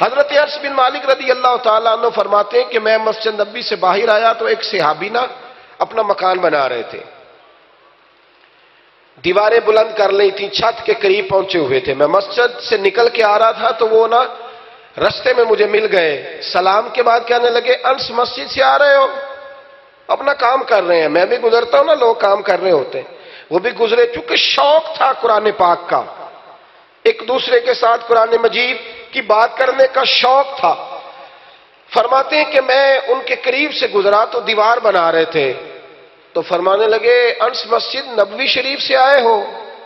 حضرت انس بن مالک رضی اللہ تعالیٰ عنہ فرماتے ہیں کہ میں مسجد نبوی سے باہر آیا تو ایک صحابی نا اپنا مکان بنا رہے تھے، دیواریں بلند کر لی تھی، چھت کے قریب پہنچے ہوئے تھے۔ میں مسجد سے نکل کے آ رہا تھا تو وہ نا رستے میں مجھے مل گئے، سلام کے بعد کہنے لگے انس مسجد سے آ رہے ہو؟ اپنا کام کر رہے ہیں، میں بھی گزرتا ہوں نا، لوگ کام کر رہے ہوتے ہیں، وہ بھی گزرے، چونکہ شوق تھا قرآن پاک کا، ایک دوسرے کے ساتھ قرآن مجید کی بات کرنے کا شوق تھا۔ فرماتے ہیں کہ میں ان کے قریب سے گزرا تو دیوار بنا رہے تھے، تو فرمانے لگے انس مسجد نبوی شریف سے آئے ہو؟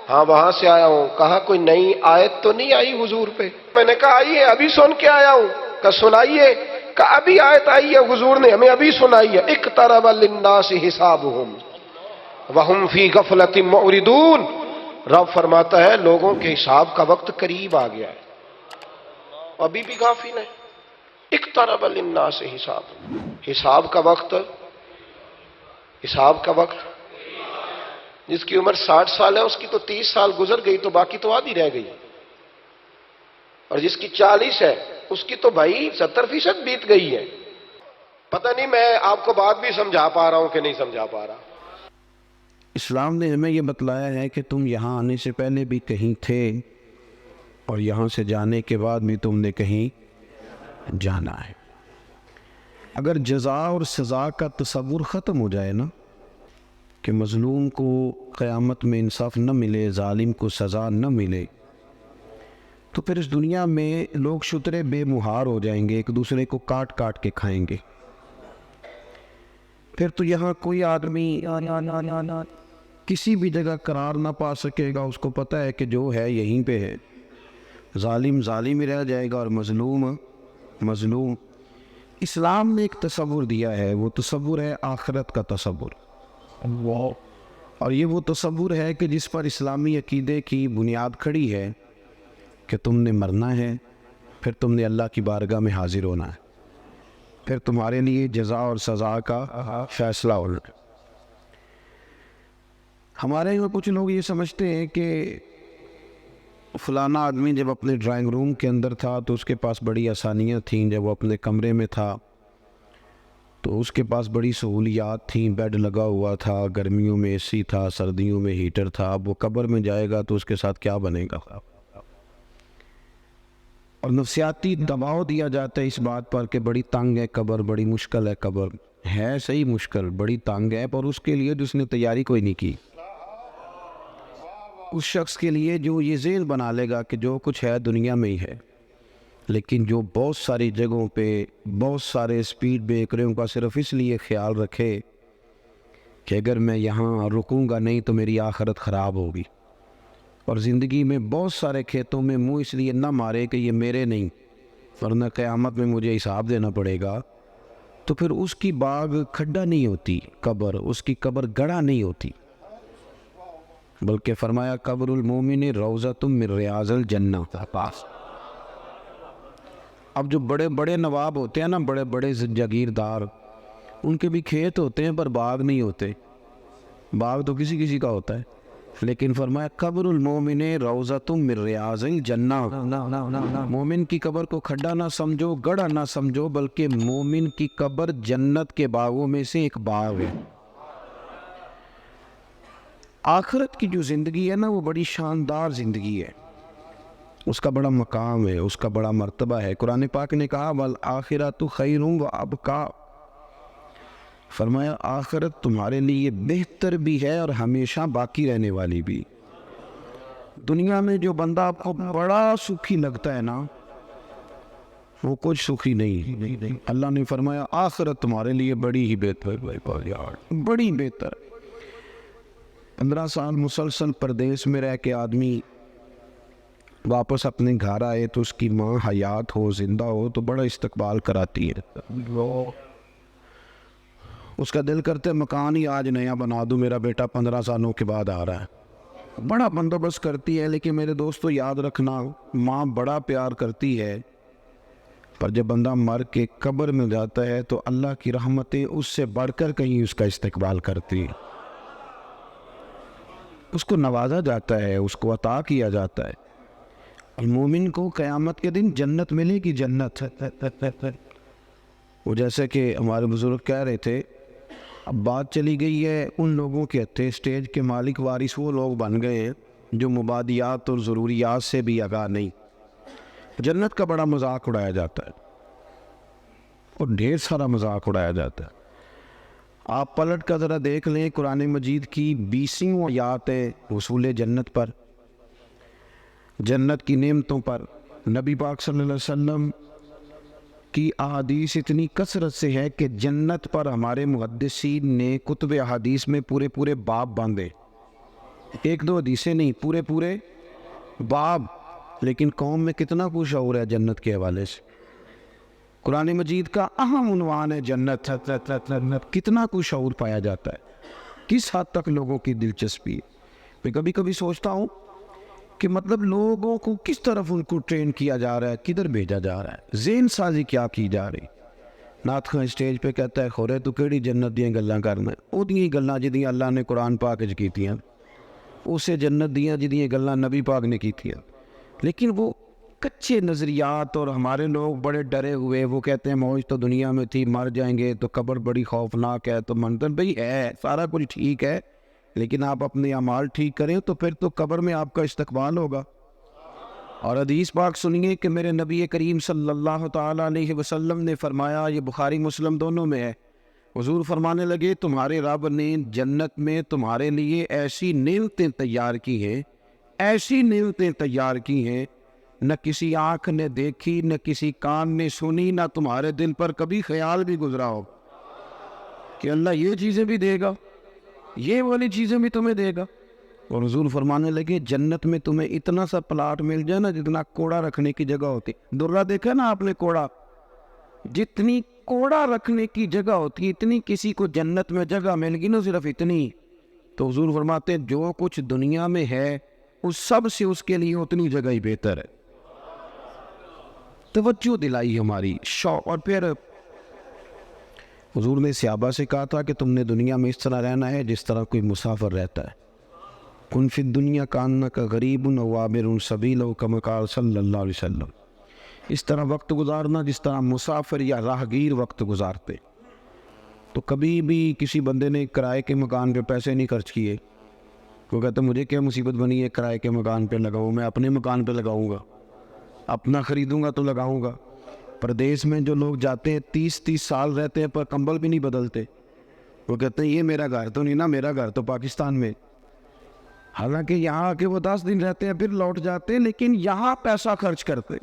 ہاں وہاں سے آیا ہوں۔ کہا کوئی نئی آیت تو نہیں آئی حضور پہ؟ میں نے کہا آئی ہے، ابھی سن کے آیا ہوں۔ کہا سنائیے؟ کہا ابھی آیت آئی ہے، حضور نے ہمیں ابھی سنائی ہے، اقترب للناس حسابهم وهم فی غفلۃ معرضون۔ رب فرماتا ہے لوگوں کے حساب کا وقت قریب آ گیا ہے، ابھی بھی غافل ہیں۔ اقترب للناس حساب کا وقت، حساب کا وقت، جس کی عمر 60 سال ہے اس کی تو 30 سال گزر گئی، تو باقی تو آدھی رہ گئی، اور جس کی 40 ہے اس کی تو بھائی 70% بیت گئی ہے۔ پتہ نہیں میں آپ کو بات بھی سمجھا پا رہا ہوں کہ نہیں سمجھا پا رہا۔ اسلام نے ہمیں یہ بتلایا ہے کہ تم یہاں آنے سے پہلے بھی کہیں تھے، اور یہاں سے جانے کے بعد بھی تم نے کہیں جانا ہے۔ اگر جزا اور سزا کا تصور ختم ہو جائے نا، کہ مظلوم کو قیامت میں انصاف نہ ملے، ظالم کو سزا نہ ملے، تو پھر اس دنیا میں لوگ شترے بے مہار ہو جائیں گے، ایک دوسرے کو کاٹ کاٹ کے کھائیں گے۔ پھر تو یہاں کوئی آدمی کسی بھی جگہ قرار نہ پا سکے گا، اس کو پتہ ہے کہ جو ہے یہیں پہ ہے، ظالم ظالم ہی رہ جائے گا اور مظلوم مظلوم۔ اسلام نے ایک تصور دیا ہے، وہ تصور ہے آخرت کا تصور، اور یہ وہ تصور ہے کہ جس پر اسلامی عقیدے کی بنیاد کھڑی ہے کہ تم نے مرنا ہے، پھر تم نے اللہ کی بارگاہ میں حاضر ہونا ہے، پھر تمہارے لیے جزا اور سزا کا فیصلہ ہونا ہے۔ ہمارے یہاں کچھ لوگ یہ سمجھتے ہیں کہ فلانا آدمی جب اپنے ڈرائنگ روم کے اندر تھا تو اس کے پاس بڑی آسانیاں تھیں، جب وہ اپنے کمرے میں تھا تو اس کے پاس بڑی سہولیات تھیں، بیڈ لگا ہوا تھا، گرمیوں میں اے سی تھا، سردیوں میں ہیٹر تھا۔ اب وہ قبر میں جائے گا تو اس کے ساتھ کیا بنے گا؟ اور نفسیاتی دباؤ دیا جاتا ہے اس بات پر کہ بڑی تنگ ہے قبر، بڑی مشکل ہے قبر۔ ہے صحیح مشکل، بڑی تنگ ہے، پر اس کے لیے جس نے تیاری کوئی نہیں کی، اس شخص کے لیے جو یہ ذہن بنا لے گا کہ جو کچھ ہے دنیا میں ہی ہے، لیکن جو بہت ساری جگہوں پہ بہت سارے سپیڈ بریکروں کا صرف اس لیے خیال رکھے کہ اگر میں یہاں رکوں گا نہیں تو میری آخرت خراب ہوگی، اور زندگی میں بہت سارے کھیتوں میں منہ اس لیے نہ مارے کہ یہ میرے نہیں ورنہ قیامت میں مجھے حساب دینا پڑے گا، تو پھر اس کی باغ کھڈا نہیں ہوتی قبر، اس کی قبر گڑھا نہیں ہوتی، بلکہ فرمایا قبر المومن روضۃ من ریاض الجنہ۔ اب جو بڑے بڑے نواب ہوتے ہیں نا، بڑے بڑے جاگیردار، ان کے بھی کھیت ہوتے ہیں پر باغ نہیں ہوتے، باغ تو کسی کسی کا ہوتا ہے، لیکن فرمایا قبر المومن روضۃ من ریاض الجنہ۔ مومن کی قبر کو کھڈا نہ سمجھو، گڑھا نہ سمجھو، بلکہ مومن کی قبر جنت کے باغوں میں سے ایک باغ ہے۔ آخرت کی جو زندگی ہے نا، وہ بڑی شاندار زندگی ہے، اس کا بڑا مقام ہے، اس کا بڑا مرتبہ ہے۔ قرآن پاک نے کہا وَالْآخِرَةُ خَيْرٌ وَأَبْقَىٰ، فرمایا آخرت تمہارے لیے بہتر بھی ہے اور ہمیشہ باقی رہنے والی بھی۔ دنیا میں جو بندہ آپ کو بڑا سکھی لگتا ہے نا، وہ کچھ سکھی نہیں۔ اللہ نے فرمایا آخرت تمہارے لیے بڑی ہی بہتر، بڑی بہتر۔ 15 سال مسلسل پردیس میں رہ کے آدمی واپس اپنے گھر آئے تو اس کی ماں حیات ہو، زندہ ہو، تو بڑا استقبال کراتی ہے، اس کا دل کرتے مکان ہی آج نیا بنا دوں، میرا بیٹا 15 سالوں کے بعد آ رہا ہے، بڑا بندوبست کرتی ہے۔ لیکن میرے دوستو یاد رکھنا، ماں بڑا پیار کرتی ہے، پر جب بندہ مر کے قبر میں جاتا ہے تو اللہ کی رحمتیں اس سے بڑھ کر کہیں اس کا استقبال کرتی ہیں، اس کو نوازا جاتا ہے، اس کو عطا کیا جاتا ہے۔ مومن کو قیامت کے دن جنت ملے گی، جنت۔ وہ جیسے کہ ہمارے بزرگ کہہ رہے تھے، اب بات چلی گئی ہے ان لوگوں کے ہتھے، اسٹیج کے مالک وارث وہ لوگ بن گئے ہیں جو مبادیات اور ضروریات سے بھی آگاہ نہیں۔ جنت کا بڑا مذاق اڑایا جاتا ہے اور ڈھیر سارا مذاق اڑایا جاتا ہے۔ آپ پلٹ کر ذرا دیکھ لیں، قرآن مجید کی 20 آیات ہے حصول جنت پر، جنت کی نعمتوں پر۔ نبی پاک صلی اللہ علیہ وسلم کی احادیث اتنی کثرت سے ہے کہ جنت پر ہمارے محدثین نے کتب احادیث میں پورے پورے باب باندھے، ایک دو حدیثیں نہیں، پورے پورے باب۔ لیکن قوم میں کتنا کچھ شعور ہے جنت کے حوالے سے؟ قرآن مجید کا اہم عنوان ہے جنت، کتنا کچھ شعور پایا جاتا ہے، کس حد تک لوگوں کی دلچسپی ہے۔ میں کبھی کبھی سوچتا ہوں کہ مطلب لوگوں کو کس طرف ان کو ٹرین کیا جا رہا ہے، کدھر بھیجا جا رہا ہے، ذہن سازی کیا کی جا رہی۔ نعت خواں اسٹیج پہ کہتا ہے خورے تو کیڑی جنت دیاں گلاں کرنا، وہ دیاں گلاں جدیاں اللہ نے قرآن پاک وچ کیتیاں، اسے جنت دیاں جدیاں گلاں نبی پاک نے کیتیاں۔ لیکن وہ کچے نظریات، اور ہمارے لوگ بڑے ڈرے ہوئے، وہ کہتے ہیں موج تو دنیا میں تھی، مر جائیں گے تو قبر بڑی خوفناک ہے، تو منظر بھئی ہے سارا کچھ ٹھیک ہے، لیکن آپ اپنے اعمال ٹھیک کریں تو پھر تو قبر میں آپ کا استقبال ہوگا۔ اور حدیث پاک سنیے کہ میرے نبی کریم صلی اللہ تعالیٰ علیہ وسلم نے فرمایا، یہ بخاری مسلم دونوں میں ہے، حضور فرمانے لگے تمہارے رب نے جنت میں تمہارے لیے ایسی نعمتیں تیار کی ہیں، ایسی نعمتیں تیار کی ہیں، نہ کسی آنکھ نے دیکھی، نہ کسی کان نے سنی، نہ تمہارے دل پر کبھی خیال بھی گزرا ہو کہ اللہ یہ چیزیں بھی دے گا، یہ والی چیزیں بھی تمہیں دے گا۔ اور حضور فرمانے لگے جنت میں تمہیں اتنا سا پلاٹ مل جائے نا جتنا کوڑا رکھنے کی جگہ ہوتی، درہ دیکھا نا آپ نے کوڑا، جتنی کوڑا رکھنے کی جگہ ہوتی اتنی کسی کو جنت میں جگہ مل گی نا، صرف اتنی۔ تو حضور فرماتے ہیں جو کچھ دنیا میں ہے اس سب سے اس کے لیے اتنی جگہ ہی بہتر ہے۔ توجہ دلائی ہماری شوق۔ اور پھر حضور نے صحابہ سے کہا تھا کہ تم نے دنیا میں اس طرح رہنا ہے جس طرح کوئی مسافر رہتا ہے، کن فی الدنیا کانک غریب و عابر سبیل کما قال صلی اللہ علیہ وسلم، اس طرح وقت گزارنا جس طرح مسافر یا راہگیر وقت گزارتے۔ تو کبھی بھی کسی بندے نے کرائے کے مکان پہ پیسے نہیں خرچ کیے، وہ کہتا مجھے کیا مصیبت بنی ہے کرائے کے مکان پہ لگاؤں، میں اپنے مکان پہ لگاؤں گا، اپنا خریدوں گا تو لگاؤں گا۔ پردیس میں جو لوگ جاتے ہیں 30 سال رہتے ہیں پر کمبل بھی نہیں بدلتے، وہ کہتے ہیں یہ میرا گھر تو نہیں نا، میرا گھر تو پاکستان میں، حالانکہ یہاں آ کے وہ 10 دن رہتے ہیں پھر لوٹ جاتے ہیں، لیکن یہاں پیسہ خرچ کرتے۔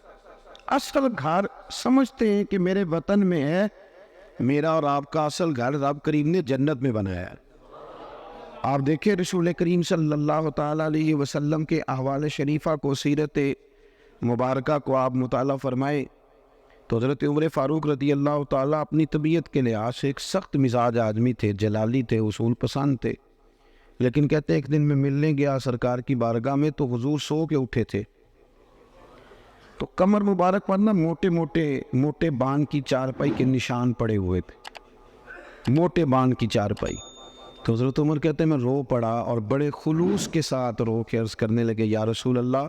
اصل گھر سمجھتے ہیں کہ میرے وطن میں ہے، میرا اور آپ کا اصل گھر رب کریم نے جنت میں بنایا ہے۔ آپ دیکھیں رسول کریم صلی اللہ تعالیٰ علیہ وسلم کے احوال شریفہ کو، سیرت مبارکہ کو آپ مطالعہ فرمائیں تو حضرت عمر فاروق رضی اللہ تعالیٰ اپنی طبیعت کے لحاظ سے ایک سخت مزاج آدمی تھے، جلالی تھے، اصول پسند تھے، لیکن کہتے ہیں ایک دن میں ملنے گیا سرکار کی بارگاہ میں تو حضور سو کے اٹھے تھے، تو کمر مبارک پر نا موٹے بان کی چارپائی کے نشان پڑے ہوئے تھے، موٹے بان کی چارپائی۔ تو حضرت عمر کہتے ہیں میں رو پڑا اور بڑے خلوص کے ساتھ رو کے عرض کرنے لگے یا رسول اللہ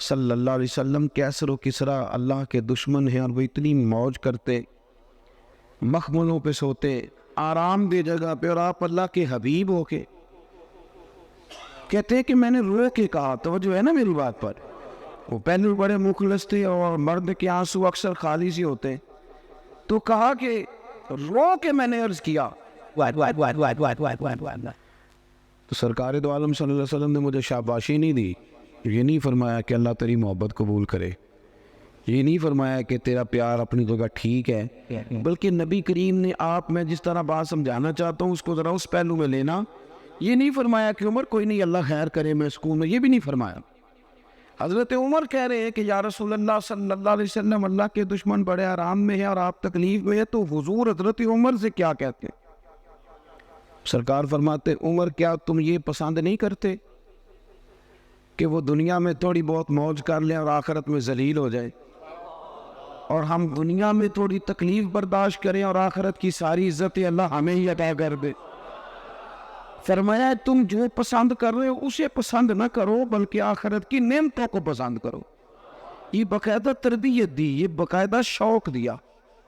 صلی اللہ علیہ وسلم، کیسر و کسرا اللہ کے دشمن ہیں اور وہ اتنی موج کرتے، مخملوں پہ سوتے، آرام دہ جگہ پہ، اور آپ اللہ کے حبیب ہو کے کہتے ہیں کہ میں نے رو کے کہا، توجہ ہے نا میری بات پر، وہ پہلے بڑے مخلص تھے اور مرد کے آنسو اکثر خالی سے ہوتے ہیں، تو کہا کہ رو کے میں نے عرض کیا، تو سرکار دو عالم صلی اللہ علیہ وسلم نے مجھے شاباشی نہیں دی، یہ نہیں فرمایا کہ اللہ تیری محبت قبول کرے، یہ نہیں فرمایا کہ تیرا پیار اپنی جگہ ٹھیک ہے، بلکہ نبی کریم نے آپ میں جس طرح بات سمجھانا چاہتا ہوں اس کو ذرا اس پہلو میں لینا، یہ نہیں فرمایا کہ عمر کوئی نہیں اللہ خیر کرے میں سکون میں، یہ بھی نہیں فرمایا۔ حضرت عمر کہہ رہے ہیں کہ یا رسول اللہ صلی اللہ علیہ وسلم اللہ کے دشمن بڑے آرام میں ہیں اور آپ تکلیف میں ہیں، تو حضور حضرت عمر سے کیا کہتے ہیں؟ سرکار فرماتے عمر کیا تم یہ پسند نہیں کرتے کہ وہ دنیا میں تھوڑی بہت موج کر لیں اور آخرت میں ذلیل ہو جائے، اور ہم دنیا میں تھوڑی تکلیف برداشت کریں اور آخرت کی ساری عزت اللہ ہمیں ہی عطا کر دے؟ فرمایا تم جو پسند کر رہے ہو اسے پسند نہ کرو بلکہ آخرت کی نعمتوں کو پسند کرو۔ یہ باقاعدہ تربیت دی، یہ باقاعدہ شوق دیا،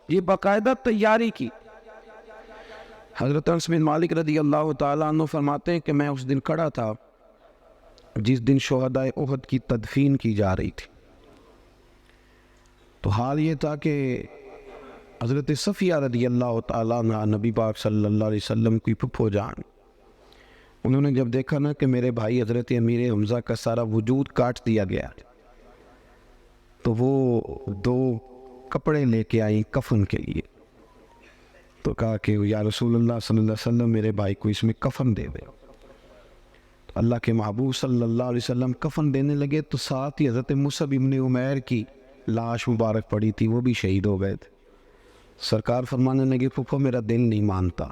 یہ باقاعدہ تیاری کی۔ حضرت انس بن مالک رضی اللہ تعالیٰ عنہ فرماتے ہیں کہ میں اس دن کھڑا تھا جس دن شہدائے احد کی تدفین کی جا رہی تھی۔ تو حال یہ تھا کہ حضرت صفیہ رضی اللہ تعالیٰ عنہ نبی پاک صلی اللہ علیہ وسلم کی پھپھو جان، انہوں نے جب دیکھا نا کہ میرے بھائی حضرت امیر حمزہ کا سارا وجود کاٹ دیا گیا، تو وہ 2 کپڑے لے کے آئیں کفن کے لیے۔ تو کہا کہ یا رسول اللہ صلی اللہ علیہ وسلم میرے بھائی کو اس میں کفن دے دے۔ تو اللہ کے محبوب صلی اللہ علیہ وسلم کفن دینے لگے تو ساتھ ہی حضرت مصعب ابن عمیر کی لاش مبارک پڑی تھی، وہ بھی شہید ہو گئے تھے۔ سرکار فرمانے لگے پھپھو میرا دل نہیں مانتا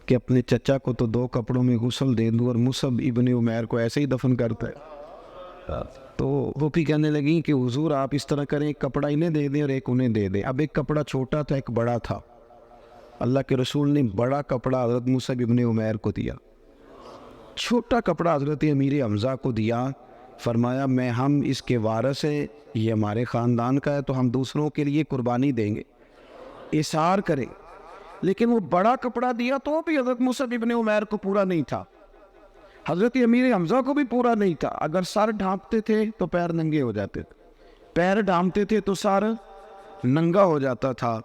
کہ اپنے چچا کو تو 2 کپڑوں میں غسل دے دوں اور مصعب ابن عمیر کو ایسے ہی دفن کرتا ہے۔ تو وہ بھی کہنے لگیں کہ حضور آپ اس طرح کریں، ایک کپڑا انہیں دے دیں اور ایک انہیں دے دیں۔ اب ایک کپڑا چھوٹا تھا، ایک بڑا تھا۔ اللہ کے رسول نے بڑا کپڑا حضرت مصعب ابن عمیر کو دیا، چھوٹا کپڑا حضرت امیر حمزہ کو دیا۔ فرمایا میں ہم اس کے وارث ہیں، یہ ہمارے خاندان کا ہے، تو ہم دوسروں کے لیے قربانی دیں گے، اثار کریں۔ لیکن وہ بڑا کپڑا دیا تو بھی حضرت مصعب ابن عمیر کو پورا نہیں تھا، حضرت امیر حمزہ کو بھی پورا نہیں تھا۔ اگر سر ڈھانپتے تھے تو پیر ننگے ہو جاتے تھے، پیر ڈھانپتے تھے تو سر ننگا ہو جاتا تھا،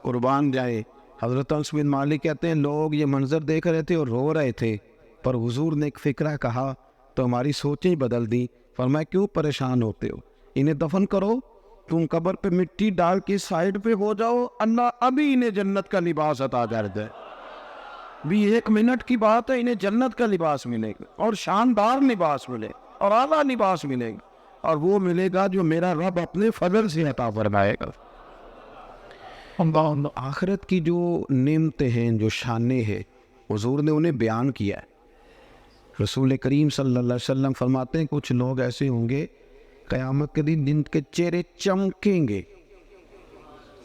قربان جائے۔ حضرت انس بن مالک کہتے ہیں لوگ یہ منظر دیکھ رہے تھے اور رو رہے تھے، پر حضور نے ایک فکرہ کہا تو ہماری سوچیں بدل دی۔ فرمایا کیوں پریشان ہوتے ہو، انہیں دفن کرو، تم قبر پہ مٹی ڈال کے سائڈ پہ ہو جاؤ، اللہ ابھی انہیں جنت کا لباس عطا کر دے۔ بھی 1 منٹ کی بات ہے، انہیں جنت کا لباس ملے گا، اور شاندار لباس ملے اور اعلیٰ لباس ملے گا، اور وہ ملے گا جو میرا رب اپنے فضل سے عطا فرمائے گا۔ آخرت کی جو نعمتیں ہیں، جو شانیں ہیں، حضور نے انہیں بیان کیا ہے۔ رسول کریم صلی اللہ علیہ وسلم فرماتے ہیں کچھ لوگ ایسے ہوں گے قیامت کے دن جن کے چہرے چمکیں گے،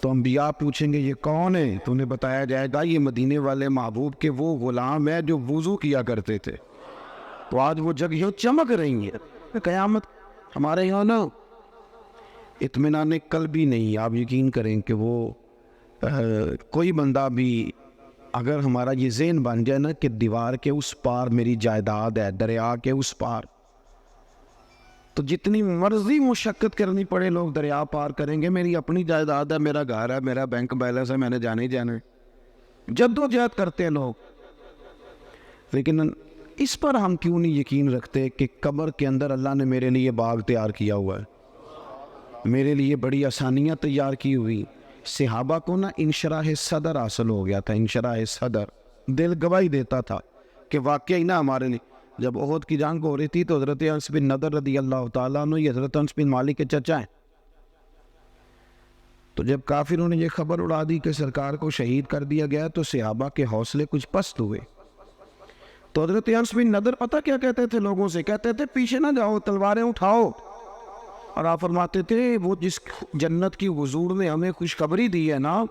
تو انبیاء پوچھیں گے یہ کون ہے؟ تو انہیں بتایا جائے گا یہ مدینے والے محبوب کے وہ غلام ہیں جو وضو کیا کرتے تھے، تو آج وہ جگہیں چمک رہی ہیں۔ قیامت ہمارے یہاں نا اطمینان قلبی نہیں، آپ یقین کریں کہ وہ کوئی بندہ بھی اگر ہمارا یہ ذہن بن جائے نا کہ دیوار کے اس پار میری جائیداد ہے، دریا کے اس پار، تو جتنی مرضی مشقت کرنی پڑے لوگ دریا پار کریں گے، میری اپنی جائیداد ہے، میرا گھر ہے، میرا بینک بیلنس ہے، میں نے جانے ہی جانا ہے، جدوجہد کرتے ہیں لوگ۔ لیکن اس پر ہم کیوں نہیں یقین رکھتے کہ قبر کے اندر اللہ نے میرے لیے باغ تیار کیا ہوا ہے، میرے لیے بڑی آسانیاں تیار کی ہوئی۔ صحابہ کو نا انشراح صدر حاصل ہو گیا تھا، انشراح صدر، دل گواہی دیتا تھا کہ واقعی نا ہمارے لیے جب احد کی جنگ ہو رہی تھی تو حضرت انس بن نضر رضی اللہ تعالیٰ عنہ، یہ حضرت انس بن مالک کے چچا ہیں، تو جب کافروں نے یہ خبر اڑا دی کہ سرکار کو شہید کر دیا گیا تو صحابہ کے حوصلے کچھ پست ہوئے۔ تو حضرت انس بن نضر پتہ کیا کہتے تھے لوگوں سے؟ کہتے تھے پیچھے نہ جاؤ، تلواریں اٹھاؤ، اور آپ فرماتے تھے وہ جس جنت کی حضور نے ہمیں خوشخبری دی ہے نا،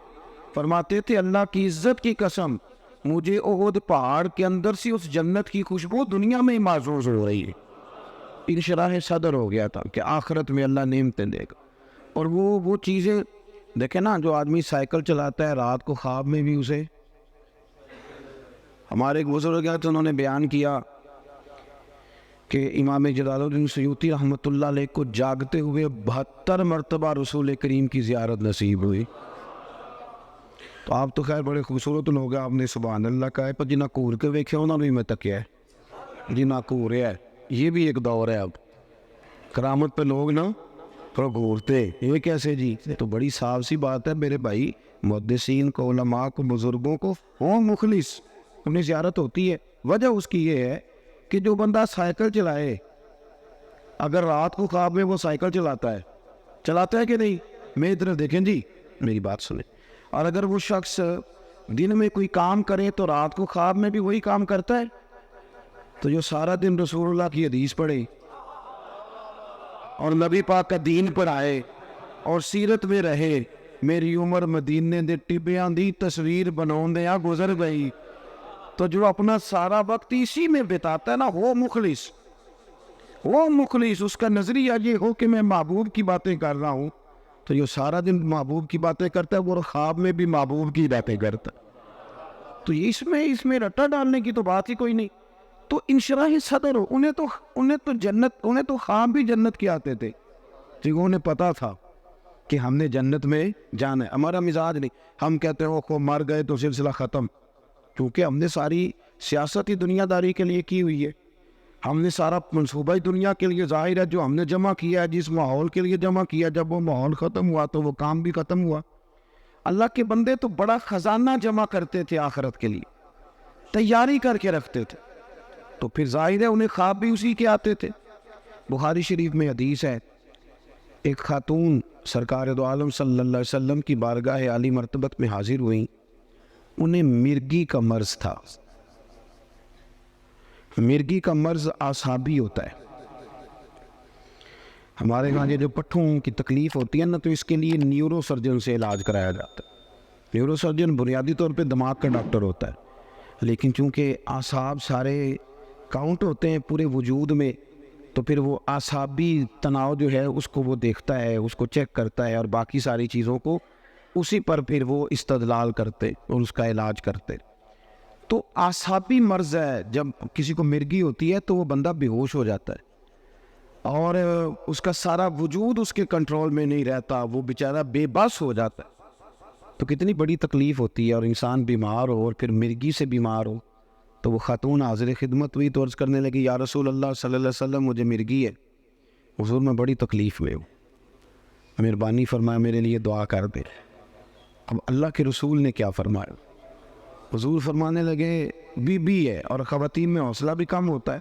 فرماتے تھے اللہ کی عزت کی قسم مجھے احد پہاڑ کے اندر سے اس جنت کی خوشبو دنیا میں ہی محسوس ہو رہی ہے۔ انشراح صدر ہو گیا تھا کہ آخرت میں اللہ نعمتیں دے گا۔ اور وہ چیزیں دیکھیں نا، جو آدمی سائیکل چلاتا ہے رات کو خواب میں بھی اسے، ہمارے ایک بزرگ ہیں تو انہوں نے بیان کیا کہ امام جلال الدین سیوطی رحمۃ اللہ علیہ کو جاگتے ہوئے 72 مرتبہ رسول کریم کی زیارت نصیب ہوئی۔ تو آپ تو خیر بڑے خوبصورت لوگ ہیں، آپ نے سبحان اللہ کہا ہے، پر جنہ کور کے ویکھے انہوں نے میں تکیا ہے، جنہ کور ہے، یہ بھی ایک دور ہے۔ اب کرامت پہ لوگ نا تھوڑا گھورتے، یہ کیسے جی؟ تو بڑی صاف سی بات ہے میرے بھائی، محدثین کو، علماء کو، بزرگوں کو ہوں مخلص انہیں زیارت ہوتی ہے۔ وجہ اس کی یہ ہے کہ جو بندہ سائیکل چلائے، اگر رات کو خواب میں وہ سائیکل چلاتا ہے کہ نہیں؟ میری طرف دیکھیں جی، میری بات سنیں۔ اور اگر وہ شخص دن میں کوئی کام کرے تو رات کو خواب میں بھی وہی کام کرتا ہے، تو جو سارا دن رسول اللہ کی حدیث پڑھے اور نبی پاک کا دین پڑھائے اور سیرت میں رہے، میری عمر مدینے دے ٹبیاں دی تصویر بناؤندیاں گزر گئی، تو جو اپنا سارا وقت اسی میں بتاتا ہے نا وہ مخلص۔ وہ مخلص اس کا نظریہ یہ ہو کہ میں محبوب کی باتیں کر رہا ہوں، تو یہ سارا دن محبوب کی باتیں کرتا ہے، وہ خواب میں بھی محبوب کی باتیں کرتا ہے، تو اس میں رٹا ڈالنے کی تو بات ہی کوئی نہیں۔ تو انشراح صدر ہو، انہیں تو خواب بھی جنت کے آتے تھے، کیونکہ انہیں پتا تھا کہ ہم نے جنت میں جانا ہے۔ ہمارا مزاج نہیں، ہم کہتے ہیں وہ مر گئے تو سلسلہ ختم، کیونکہ ہم نے ساری سیاست ہی دنیا داری کے لیے کی ہوئی ہے، ہم نے سارا منصوبہ ہی دنیا کے لیے ظاہر ہے جو ہم نے جمع کیا ہے، جس ماحول کے لیے جمع کیا، جب وہ ماحول ختم ہوا تو وہ کام بھی ختم ہوا۔ اللہ کے بندے تو بڑا خزانہ جمع کرتے تھے آخرت کے لیے، تیاری کر کے رکھتے تھے، تو پھر ظاہر ہے انہیں خواب بھی اسی کے آتے تھے۔ بخاری شریف میں حدیث ہے، ایک خاتون سرکار دو عالم صلی اللہ علیہ وسلم کی بارگاہ عالی مرتبت میں حاضر ہوئیں، انہیں مرگی کا مرض تھا۔ مرگی کا مرض اعصابی ہوتا ہے، ہمارے یہاں یہ جو پٹھوں کی تکلیف ہوتی ہے نا، تو اس کے لیے نیورو سرجن سے علاج کرایا جاتا ہے۔ نیورو سرجن بنیادی طور پہ دماغ کا ڈاکٹر ہوتا ہے، لیکن چونکہ اعصاب سارے کاؤنٹ ہوتے ہیں پورے وجود میں، تو پھر وہ اعصابی تناؤ جو ہے اس کو وہ دیکھتا ہے، اس کو چیک کرتا ہے، اور باقی ساری چیزوں کو اسی پر پھر وہ استدلال کرتے اور اس کا علاج کرتے۔ تو اعصابی مرض ہے، جب کسی کو مرگی ہوتی ہے تو وہ بندہ بے ہوش ہو جاتا ہے، اور اس کا سارا وجود اس کے کنٹرول میں نہیں رہتا، وہ بیچارہ بے بس ہو جاتا ہے۔ تو کتنی بڑی تکلیف ہوتی ہے، اور انسان بیمار ہو اور پھر مرگی سے بیمار ہو۔ تو وہ خاتون حاضر خدمت ہوئی تو عرض کرنے لگی، یا رسول اللہ صلی اللہ علیہ وسلم مجھے مرگی ہے، حضور میں بڑی تکلیف میں ہوں، مہربانی فرمایا میرے لیے دعا کر دے۔ اب اللہ کے رسول نے کیا فرمایا؟ حضور فرمانے لگے، بی ہے اور خواتین میں حوصلہ بھی کم ہوتا ہے،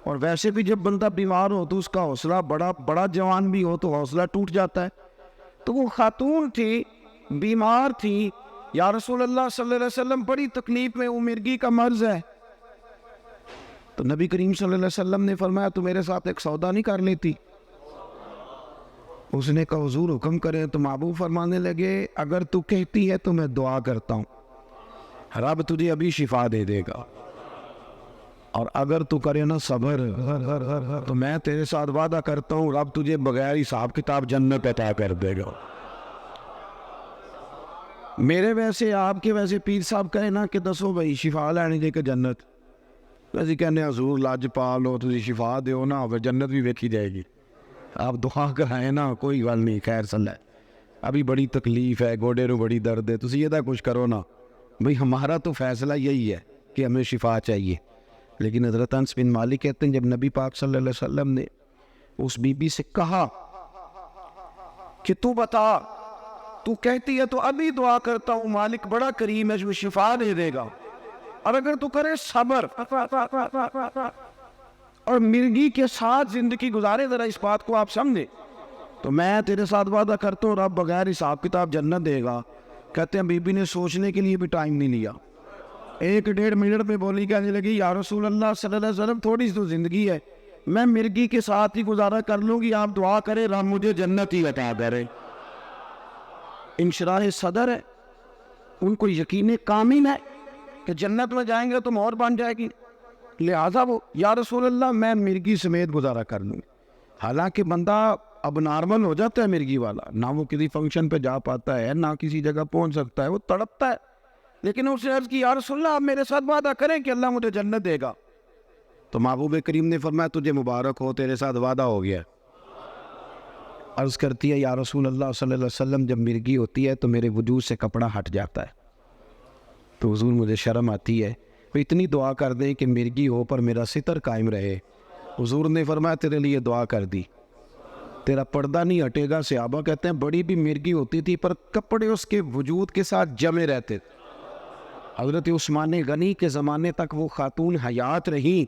اور ویسے بھی جب بندہ بیمار ہو تو اس کا حوصلہ بڑا جوان بھی ہو تو حوصلہ ٹوٹ جاتا ہے۔ تو وہ خاتون تھی، بیمار تھی، یا رسول اللہ صلی اللہ علیہ وسلم بڑی تکلیف میں ہوں، مرگی کا مرض ہے۔ تو نبی کریم صلی اللہ علیہ وسلم نے فرمایا، تو میرے ساتھ ایک سودا نہیں کر لیتی؟ اس نے کہا حضور حکم کریں۔ تو محبوب فرمانے لگے، اگر تو کہتی ہے تو میں دعا کرتا ہوں، رب تجھے ابھی شفا دے دے گا، اور اگر تو کرے نا صبر تو میں تیرے ساتھ وعدہ کرتا ہوں رب تجھے بغیر حساب کتاب جنت عطا کر دے گا۔ میرے ویسے آپ کے ویسے پیر صاحب کہے نا کہ دسو بھائی شفا لینی جے کہ جنت، ویسے کہنے حضور لاج پال ہو تجھے شفا دیو نا، پھر جنت بھی ویکھی جائے گی، آپ دعا کرائیں نا، کوئی گل نہیں، خیر صلی ہے، ابھی بڑی تکلیف ہے، گوڑے نو بڑی درد ہے، تسی یہ کچھ کرو نا، بھئی ہمارا تو فیصلہ یہی ہے کہ ہمیں شفا چاہیے۔ لیکن حضرت انس بن مالک کہتے ہیں جب نبی پاک صلی اللہ علیہ وسلم نے اس بی بی سے کہا کہ تو بتا، تو کہتی ہے تو ابھی دعا کرتا ہوں، مالک بڑا کریم ہے جو شفا دے دے گا، اور اگر تو کرے صبر اور مرگی کے ساتھ زندگی گزارے، ذرا اس بات کو آپ سمجھیں، تو میں تیرے ساتھ وعدہ کرتا ہوں رب بغیر حساب کتاب جنت دے گا۔ کہتے ہیں بی بی نے سوچنے کے لیے بھی ٹائم نہیں لیا، 1-1.5 منٹ میں بولی، کہنے لگی یا رسول اللہ صلی اللہ علیہ وسلم تھوڑی سی تو زندگی ہے، میں مرگی کے ساتھ ہی گزارا کر لوں گی، آپ دعا کریں رب مجھے جنت ہی عطا کرے۔ انشراح صدر ہے، ان کو یقین کامل ہے کہ جنت میں جائیں گے تو مہر بن جائے گی، لہذا وہ یا رسول اللہ میں مرگی سمیت گزارا کر لوں گی۔ حالانکہ بندہ اب نارمل ہو جاتا ہے مرگی والا، نہ وہ کسی فنکشن پہ جا پاتا ہے، نہ کسی جگہ پہنچ سکتا ہے، وہ تڑپتا ہے، لیکن اس نے عرض کی یا رسول اللہ آپ میرے ساتھ وعدہ کریں کہ اللہ مجھے جنت دے گا۔ تو محبوب کریم نے فرمایا تجھے مبارک ہو، تیرے ساتھ وعدہ ہو گیا۔ عرض کرتی ہے یا رسول اللہ صلی اللہ علیہ وسلم جب مرگی ہوتی ہے تو میرے وجود سے کپڑا ہٹ جاتا ہے، تو حضور مجھے شرم آتی ہے، وہ اتنی دعا کر دیں کہ مرگی ہو پر میرا ستر قائم رہے۔ حضور نے فرمایا تیرے لیے دعا کر دی، تیرا پردہ نہیں ہٹے گا۔ صحابہ کہتے ہیں بڑی بھی مرگی ہوتی تھی پر کپڑے اس کے وجود کے ساتھ جمے رہتے تھے۔ حضرت عثمان غنی کے زمانے تک وہ خاتون حیات رہی۔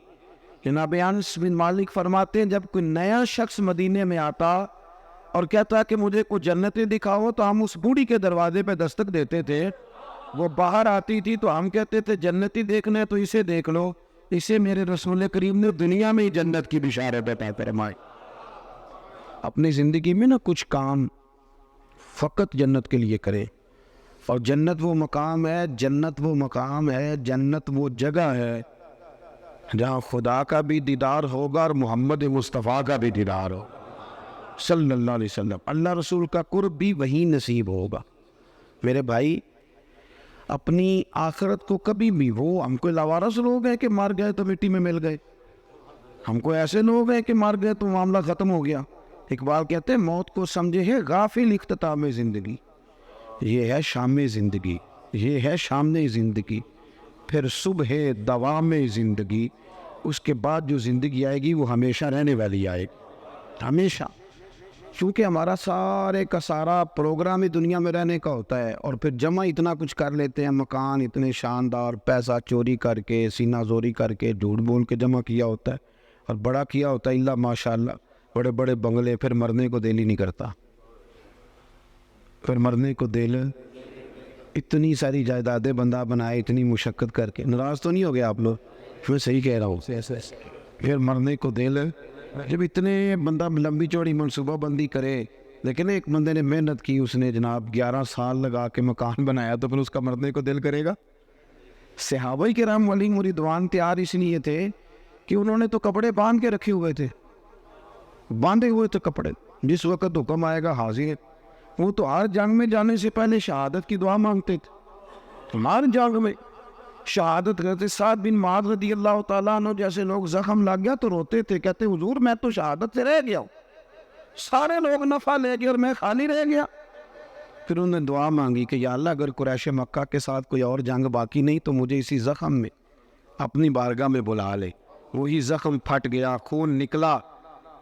جناب انس بن مالک فرماتے ہیں جب کوئی نیا شخص مدینے میں آتا اور کہتا کہ مجھے کوئی جنتیں دکھاؤ تو ہم اس بوڑھی کے دروازے پہ دستک دیتے تھے، وہ باہر آتی تھی تو ہم کہتے تھے جنتی دیکھنا ہے تو اسے دیکھ لو، اسے میرے رسول کریم نے دنیا میں ہی جنت کی بشارت عطا فرمائی۔ اپنی زندگی میں نا کچھ کام فقط جنت کے لیے کرے، اور جنت وہ مقام ہے، جنت وہ مقام ہے، جنت وہ جگہ ہے جہاں خدا کا بھی دیدار ہوگا اور محمد مصطفیٰ کا بھی دیدار ہوگا صلی اللہ علیہ وسلم، اللہ رسول کا قرب بھی وہی نصیب ہوگا۔ میرے بھائی اپنی آخرت کو کبھی بھی، وہ ہم کوئی لاوارث لوگ ہیں کہ مار گئے تو مٹی میں مل گئے، ہم کو ایسے لوگ ہیں کہ مار گئے تو معاملہ ختم ہو گیا۔ اقبال کہتے ہیں موت کو سمجھے ہے غافل اختتام زندگی، یہ ہے شام زندگی، یہ ہے شام زندگی، پھر صبح دوام زندگی، اس کے بعد جو زندگی آئے گی وہ ہمیشہ رہنے والی آئے گی، ہمیشہ۔ چونکہ ہمارا سارے کا سارا پروگرام ہی دنیا میں رہنے کا ہوتا ہے، اور پھر جمع اتنا کچھ کر لیتے ہیں، مکان اتنے شاندار، پیسہ چوری کر کے، سینہ زوری کر کے، جھوٹ بول کے جمع کیا ہوتا ہے، اور بڑا کیا ہوتا ہے اللہ ماشاءاللہ، بڑے بڑے بنگلے، پھر مرنے کو دل ہی نہیں کرتا، پھر مرنے کو دل، اتنی ساری جائیدادیں بندہ بنائے اتنی مشقت کر کے۔ ناراض تو نہیں ہو گیا آپ لوگ؟ میں صحیح کہہ رہا ہوں، پھر مرنے کو دل، جب اتنے بندہ لمبی چوڑی منصوبہ بندی کرے، لیکن ایک بندے نے محنت کی، اس نے جناب 11 سال لگا کے مکان بنایا، تو پھر اس کا مرنے کو دل کرے گا؟ صحابہ کرام ولی مریدوان تیار اس لیے تھے کہ انہوں نے تو کپڑے باندھ کے رکھے ہوئے تھے، باندھے ہوئے تھے کپڑے، جس وقت حکم آئے گا حاضر۔ وہ تو ہر جنگ میں جانے سے پہلے شہادت کی دعا مانگتے تھے، ہر جنگ میں شہادت کرتے۔ سعد بن معاذ رضی اللہ تعالیٰ عنہ جیسے لوگ زخم لگ گیا تو روتے تھے، کہتے حضور میں تو شہادت سے رہ گیا ہوں، سارے لوگ نفع لے گئے اور میں خالی رہ گیا۔ پھر انہوں نے دعا مانگی کہ یا اللہ اگر قریش مکہ کے ساتھ کوئی اور جنگ باقی نہیں تو مجھے اسی زخم میں اپنی بارگاہ میں بلا لے۔ وہی زخم پھٹ گیا، خون نکلا،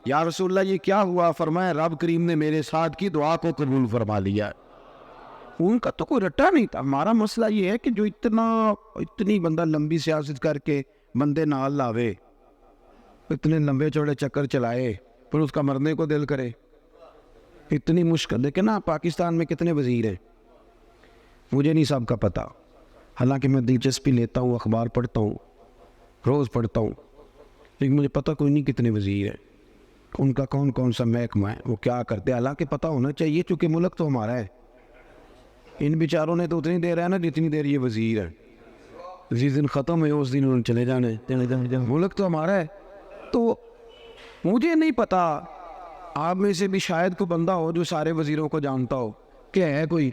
یا رسول اللہ یہ کیا ہوا؟ فرمایا رب کریم نے میرے ساتھ کی دعا کو قبول فرما لیا۔ ان کا تو کوئی رٹا نہیں تھا۔ ہمارا مسئلہ یہ ہے کہ جو اتنی بندہ لمبی سیاست کر کے بندے نال لاوے، اتنے لمبے چوڑے چکر چلائے، پھر اس کا مرنے کو دل کرے، اتنی مشکل۔ لیکن نا پاکستان میں کتنے وزیر ہیں مجھے نہیں سب کا پتہ، حالانکہ میں دلچسپی لیتا ہوں، اخبار پڑھتا ہوں، روز پڑھتا ہوں، لیکن مجھے پتہ کوئی نہیں کتنے وزیر ہیں، ان کا کون کون سا محکمہ ہے، وہ کیا کرتے ہیں۔ حالانکہ پتہ ہونا چاہیے چونکہ ملک تو ہمارا ہے۔ ان بیچاروں نے تو اتنی دیر ہے نا جتنی دیر یہ وزیر ہے، جس دن ختم ہے اس دن انہوں نے چلے جانے، ملک تو ہمارا ہے۔ تو مجھے نہیں پتا، آپ میں سے بھی شاید کوئی بندہ ہو جو سارے وزیروں کو جانتا ہو، کہ ہے کوئی؟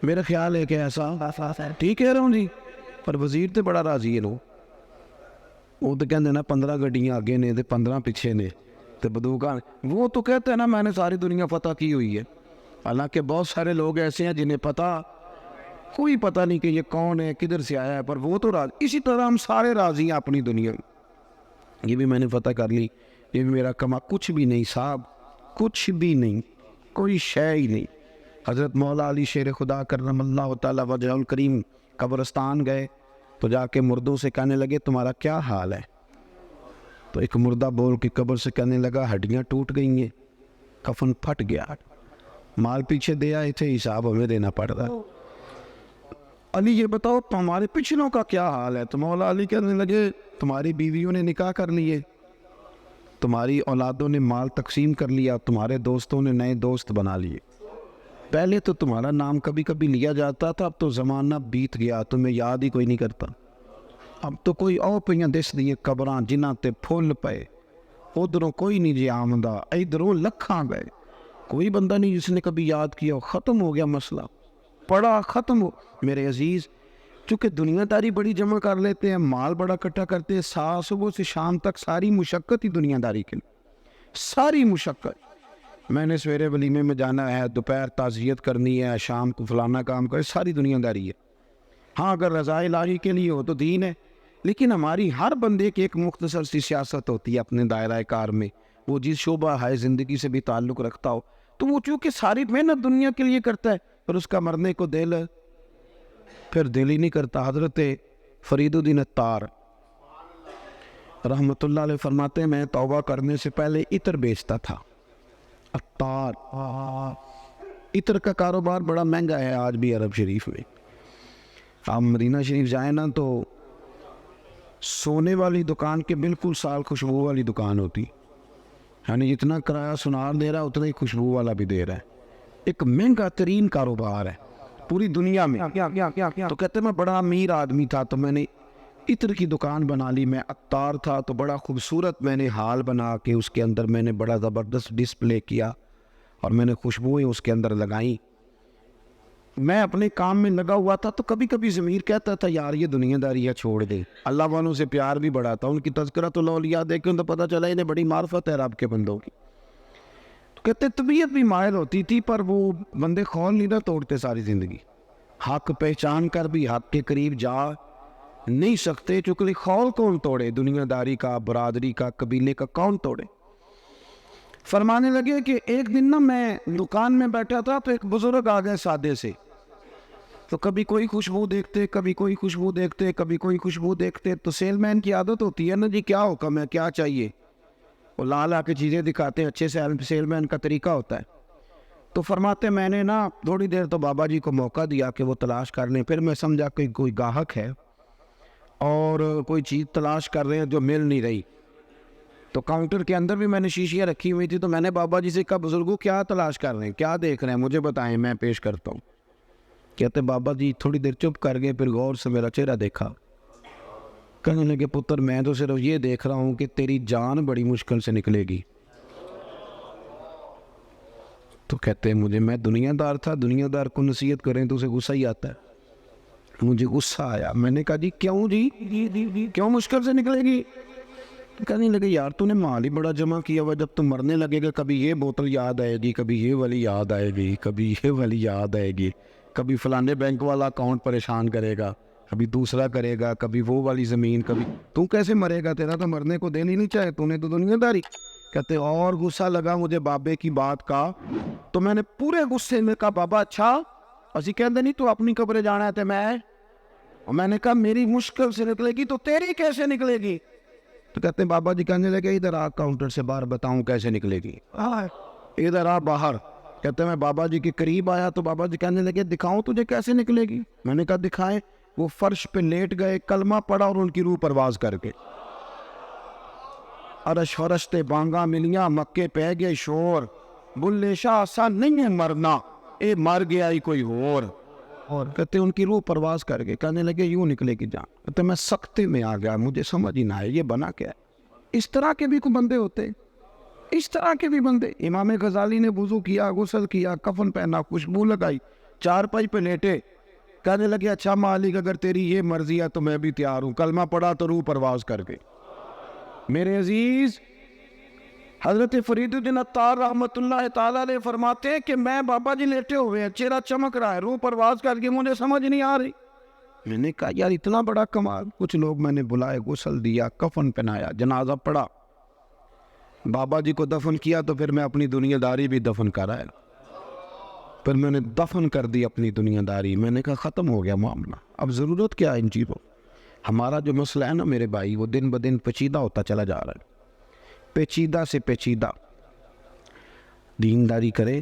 میرا خیال ہے کہ ایسا، ٹھیک کہہ رہا ہوں جی، پر وزیر تو بڑا راضی ہے لوگ، وہ تو کہتے ہیں نا 15 گڈیاں آگے نے 15 پیچھے نے تو بندوقاں، وہ تو کہتے ہیں نا میں نے ساری دنیا فتح کی ہوئی ہے۔ حالانکہ بہت سارے لوگ ایسے ہیں جنہیں کوئی پتہ نہیں کہ یہ کون ہے، کدھر سے آیا ہے، پر وہ تو راضی۔ اسی طرح ہم سارے راضی ہیں اپنی دنیا میں، یہ بھی میں نے فتح کر لی، یہ بھی میرا کما، کچھ بھی نہیں صاحب، کچھ بھی نہیں، کوئی شے ہی نہیں۔ حضرت مولا علی شیر خدا کرم اللہ تعالیٰ وجہ الکریم قبرستان گئے تو جا کے مردوں سے کہنے لگے تمہارا کیا حال ہے؟ تو ایک مردہ بول کے قبر سے کہنے لگا ہڈیاں ٹوٹ گئی ہیں، کفن پھٹ گیا، مال پیچھے دے آئے تھے، حساب ہمیں دینا پڑ رہا ہے۔ علی یہ بتاؤ تمہارے پچھلوں کا کیا حال ہے؟ تو مولا علی کہنے لگے تمہاری بیویوں نے نکاح کر لیے، تمہاری اولادوں نے مال تقسیم کر لیا، تمہارے دوستوں نے نئے دوست بنا لیے، پہلے تو تمہارا نام کبھی کبھی لیا جاتا تھا، اب تو زمانہ بیت گیا، تمہیں یاد ہی کوئی نہیں کرتا، اب تو کوئی اور پہ دس دیے قبراں جنہ تے پھول پے، ادھروں کوئی نہیں جی آمدہ، ادھروں لکھاں گئے، کوئی بندہ نہیں جس نے کبھی یاد کیا، ختم ہو گیا مسئلہ، پڑا ختم ہو۔ میرے عزیز چونکہ دنیا داری بڑی جمع کر لیتے ہیں، مال بڑا اکٹھا کرتے ہیں، صبح سے شام تک ساری مشقت ہی دنیا داری کے لیے، ساری مشقت، میں نے سویرے ولیمے میں جانا ہے، دوپہر تعزیت کرنی ہے، شام کو فلانا کام کرے، ساری دنیا داری ہے۔ ہاں اگر رضا الہی کے لیے ہو تو دین ہے، لیکن ہماری ہر بندے کی ایک مختصر سی سیاست ہوتی ہے اپنے دائرہ کار میں، وہ جس شعبہ ہے زندگی سے بھی تعلق رکھتا ہو، تو وہ چونکہ ساری محنت دنیا کے لیے کرتا ہے، پر اس کا مرنے کو پھر دل ہی نہیں کرتا۔ حضرت فرید الدین عطار رحمۃ اللہ علیہ فرماتے ہیں میں توبہ کرنے سے پہلے عطر بیچتا تھا۔ عطار، عطر کا کاروبار بڑا مہنگا ہے آج بھی عرب شریف میں۔ آپ مدینہ شریف جائیں نا تو سونے والی دکان کے بالکل سال خوشبو والی دکان ہوتی، یعنی جتنا کرایہ سنار دے رہا ہے اتنا ہی خوشبو والا بھی دے رہا ہے۔ ایک مہنگا ترین کاروبار ہے پوری دنیا میں۔ تو کہتے ہیں میں بڑا امیر آدمی تھا تو میں نے عطر کی دکان بنا لی. میں عطار تھا تو بڑا خوبصورت میں نے ہال بنا کے اس کے اندر میں نے بڑا زبردست ڈسپلے کیا اور میں نے خوشبوئیں اس کے اندر لگائیں. میں اپنے کام میں لگا ہوا تھا تو کبھی کبھی ضمیر کہتا تھا یار یہ دنیا داری ہے چھوڑ دے. اللہ والوں سے پیار بھی بڑا تھا, ان کی تذکرۃ الاولیاء دیکھیں تو پتہ چلا انہیں بڑی معرفت ہے رب کے بندوں کی. تو کہتے طبیعت بھی مائل ہوتی تھی پر وہ بندے خول نہیں نہ توڑتے ساری زندگی. حق پہچان کر بھی حق کے قریب جا نہیں سکتے, چونکہ خول کون توڑے, دنیا داری کا, برادری کا, قبیلے کا کون توڑے. فرمانے لگے کہ ایک دن نا میں دکان میں بیٹھا تھا تو ایک بزرگ آ گئے سادے سے. تو کبھی کوئی خوشبو دیکھتے, کبھی کوئی خوشبو دیکھتے, کبھی کوئی خوشبو دیکھتے. تو سیل مین کی عادت ہوتی ہے نا جی کیا حکم ہے کیا چاہیے, وہ لا کے چیزیں دکھاتے ہیں, اچھے سے سیل مین کا طریقہ ہوتا ہے. تو فرماتے میں نے نا تھوڑی دیر تو بابا جی کو موقع دیا کہ وہ تلاش کر لیں. پھر میں سمجھا کہ کوئی گاہک ہے اور کوئی چیز تلاش کر رہے ہیں جو مل نہیں رہی. تو کاؤنٹر کے اندر بھی میں نے شیشیاں رکھی ہوئی تھی. تو میں نے بابا جی سے کہا بزرگوں کیا تلاش کر رہے ہیں, کیا دیکھ رہے ہیں, مجھے بتائیں میں پیش کرتا ہوں. کہتے بابا جی تھوڑی دیر چپ کر گئے, پھر غور سے میرا چہرہ دیکھا. کہنے لگے پتر میں تو صرف یہ دیکھ رہا ہوں کہ تیری جان بڑی مشکل سے نکلے گی. تو کہتے مجھے, میں دنیا دار تھا, دنیا دار کو نصیحت کریں تو اسے غصہ ہی آتا ہے. مجھے غصہ آیا. میں نے کہا جی کیوں جی کیوں مشکل سے نکلے گی. کہنے لگے یار تو نے مال ہی بڑا جمع کیا ہوا, جب تم مرنے لگے گا کبھی یہ بوتل یاد آئے گی, کبھی یہ والی یاد آئے گی, کبھی یہ والی یاد آئے گی, کبھی فلانے بینک والا اکاؤنٹ پریشان کرے گا, کبھی دوسرا کرے گا, کبھی وہ والی زمین, کبھی تو کیسے مرے گا, تیرا تو مرنے کو دل ہی نہیں چاہے, تو نے تو دنیا داری. کہتے اور غصہ لگا مجھے بابے کی بات کا. تو میں نے پورے غصے میں کہا بابا اچھا اسی کہتے نہیں تو اپنی قبر جانا ہے. میں نے کہا میری مشکل سے نکلے گی تو تیری کیسے نکلے گی. تو کہتے ہیں بابا جی کہنے لگے ادھر آ کاؤنٹر سے باہر بتاؤں کیسے نکلے گی, ادھر آ باہر. کہتے ہیں میں بابا جی کے قریب آیا تو بابا جی کہنے لگے دکھاؤں تجھے کیسے نکلے گی. میں نے کہا دکھائیں. وہ فرش پہ لیٹ گئے, کلمہ پڑا اور ان کی روح پرواز کر کے عرش فرشتے بانگا ملیاں, مکے پہ گئے شور, بلے شاہ سا نہیں ہے مرنا, اے مر گیا ہی کوئی اور کہتے ان کی روح پرواز کر کے کہنے لگے یوں نکلے گی جان. کہتے میں سختے میں آ گیا, مجھے سمجھ ہی نہ آئے یہ بنا کیا ہے. اس طرح کے بھی کوئی بندے ہوتے, اس طرح کے بھی بندے. امام غزالی نے وضو کیا, غسل کیا, کفن پہنا, خوشبو لگائی, چارپائی پہ لیٹے, کہنے لگے اچھا مالک اگر تیری یہ مرضی ہے تو میں بھی تیار ہوں. کلمہ پڑھا تو روح پرواز کر گئی. میرے عزیز حضرت فرید الدین عطار رحمۃ اللہ تعالیٰ علیہ فرماتے ہیں کہ میں بابا جی لیٹے ہوئے ہیں, چہرہ چمک رہا ہے, روح پرواز کر کے مجھے سمجھ نہیں آ رہی. میں نے کہا یار اتنا بڑا کمال. کچھ لوگ میں نے بلائے, غسل دیا, کفن پہنایا, جنازہ پڑھا, بابا جی کو دفن کیا تو پھر میں اپنی دنیا داری بھی دفن کر آیا. پھر میں نے دفن کر دی اپنی دنیا داری. میں نے کہا ختم ہو گیا معاملہ, اب ضرورت کیا ہے ان چیزوں. ہمارا جو مسئلہ ہے نا میرے بھائی وہ دن بدن پیچیدہ ہوتا چلا جا رہا ہے, پیچیدہ سے پیچیدہ. دینداری کرے,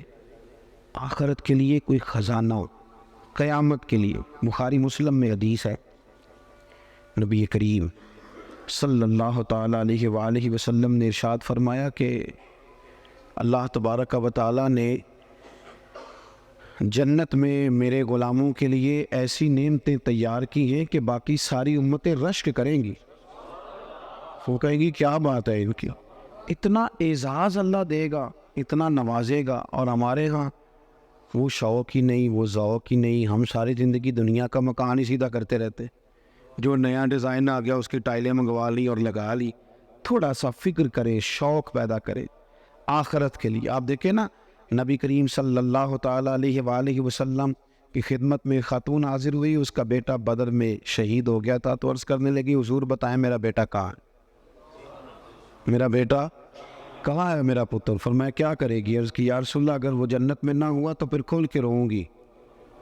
آخرت کے لیے کوئی خزانہ ہو, قیامت کے لیے. بخاری مسلم میں حدیث ہے, نبی کریم صلی اللہ تعالیٰ علیہ وآلہ وسلم نے ارشاد فرمایا کہ اللہ تبارک و تعالیٰ نے جنت میں میرے غلاموں کے لیے ایسی نعمتیں تیار کی ہیں کہ باقی ساری امتیں رشک کریں گی. وہ کہیں گی کیا بات ہے ان کی, اتنا اعزاز اللہ دے گا, اتنا نوازے گا, اور ہمارے ہاں وہ شوق ہی نہیں, وہ ذوق ہی نہیں. ہم ساری زندگی دنیا کا مکان ہی سیدھا کرتے رہتے, جو نیا ڈیزائن آ گیا اس کی ٹائلیں منگوا لی اور لگا لی. تھوڑا سا فکر کرے, شوق پیدا کرے آخرت کے لیے. آپ دیکھیں نا نبی کریم صلی اللہ تعالیٰ علیہ وآلہ وسلم کی خدمت میں خاتون حاضر ہوئی, اس کا بیٹا بدر میں شہید ہو گیا تھا. تو عرض کرنے لگی حضور بتائیں میرا بیٹا کہاں ہے, میرا بیٹا کہاں ہے میرا پتر. فرمایا کیا کرے گی. عرض کی یا رسول اللہ اگر وہ جنت میں نہ ہوا تو پھر کھول کے روؤں گی,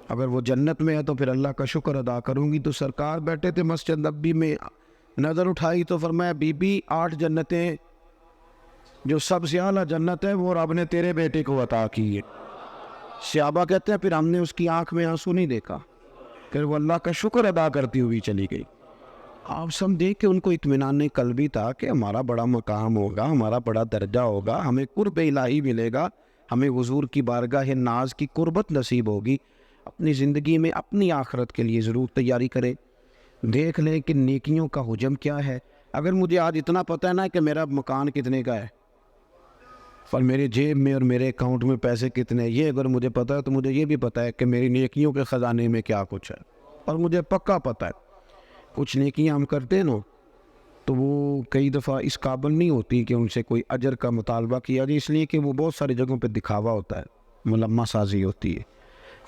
اگر وہ جنت میں ہے تو پھر اللہ کا شکر ادا کروں گی. تو سرکار بیٹھے تھے مسجد نبوی میں, نظر اٹھائی تو فرمایا بی بی 8 جنتیں جو سب سے اعلیٰ جنت ہے وہ رب نے تیرے بیٹے کو عطا کی ہے. صحابہ کہتے ہیں پھر ہم نے اس کی آنکھ میں آنسو نہیں دیکھا, پھر وہ اللہ کا شکر ادا کرتی ہوئی چلی گئی. آپ سب دیکھ کے ان کو اطمینان قلبی تھا کہ ہمارا بڑا مقام ہوگا, ہمارا بڑا درجہ ہوگا, ہمیں قرب الہی ملے گا, ہمیں حضور کی بارگاہ ناز کی قربت نصیب ہوگی. اپنی زندگی میں اپنی آخرت کے لیے ضرور تیاری کرے. دیکھ لیں کہ نیکیوں کا حجم کیا ہے. اگر مجھے آج اتنا پتہ ہے نا کہ میرا مکان کتنے کا ہے اور میرے جیب میں اور میرے اکاؤنٹ میں پیسے کتنے ہیں، یہ اگر مجھے پتہ ہے تو مجھے یہ بھی پتہ ہے کہ میری نیکیوں کے خزانے میں کیا کچھ ہے. اور مجھے پکا پتہ ہے کچھ نیکیاں ہم کرتے ہیں نا تو وہ کئی دفعہ اس قابل نہیں ہوتی کہ ان سے کوئی اجر کا مطالبہ کیا جائے، اس لیے کہ وہ بہت ساری جگہوں پہ دکھاوا ہوتا ہے، ملمہ سازی ہوتی ہے،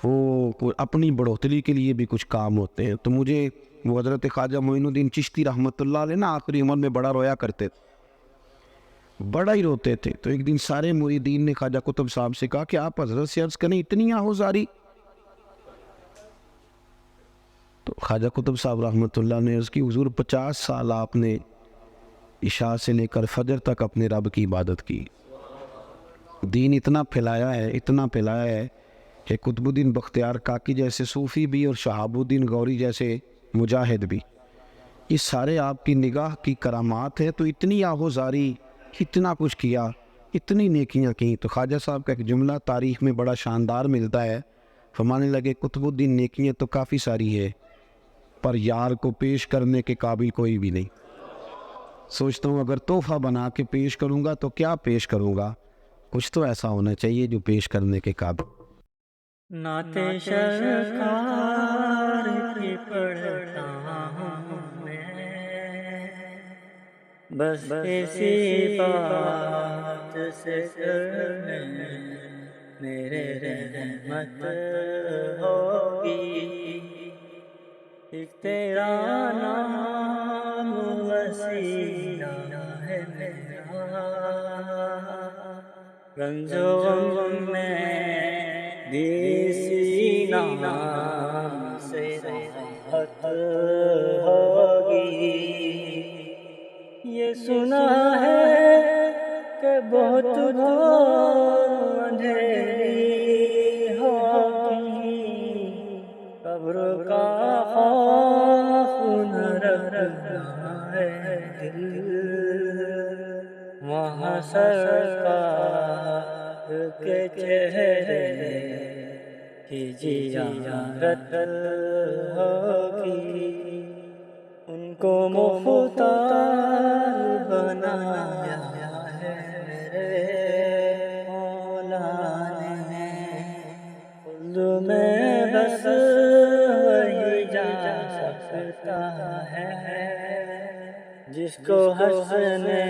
وہ اپنی بڑھوتری کے لیے بھی کچھ کام ہوتے ہیں. تو مجھے وہ حضرت خواجہ معین الدین چشتی رحمۃ اللہ علیہ نا آخری عمر میں بڑا رویا کرتے تھے، بڑا ہی روتے تھے. تو ایک دن سارے مریدین نے خواجہ قطب صاحب سے کہا کہ آپ حضرت سے عرض کریں اتنی آہوزاری. تو خواجہ قطب صاحب رحمۃ اللہ نے عرض کی حضور 50 سال آپ نے عشاء سے لے کر فجر تک اپنے رب کی عبادت کی، دین اتنا پھیلایا ہے، اتنا پھیلایا ہے کہ قطب الدین بختیار کاکی جیسے صوفی بھی اور شہاب الدین غوری جیسے مجاہد بھی، یہ سارے آپ کی نگاہ کی کرامات ہیں. تو اتنی آہوزاری، اتنا کچھ کیا، اتنی نیکیاں کی. تو خواجہ صاحب کا ایک جملہ تاریخ میں بڑا شاندار ملتا ہے، فرمانے لگے قطب الدین نیکیاں تو کافی ساری ہے پر یار کو پیش کرنے کے قابل کوئی بھی نہیں. سوچتا ہوں اگر تحفہ بنا کے پیش کروں گا تو کیا پیش کروں گا، کچھ تو ایسا ہونا چاہیے جو پیش کرنے کے قابل. نعت سرکار کی پڑھتا ہوں میں، بس اسی بات سے کرنے میرے رحمت ہوگی. ایک تیرا نام وسیلہ ہے میرا، رنج و غم میں اسی نام سے راحت ہوگی. یہ سنا ہے کہ بہت گھور اندھیری ہوگی، قبر کا خوف نہ رکھنا ہے دل، وہاں سرکار کے چہرے کی زیارت ہوگی. ان کو مختار بنایا ہے میرے مولا نے، خلد میں بس وہی جا سکتا ہے جس کو ہنسنے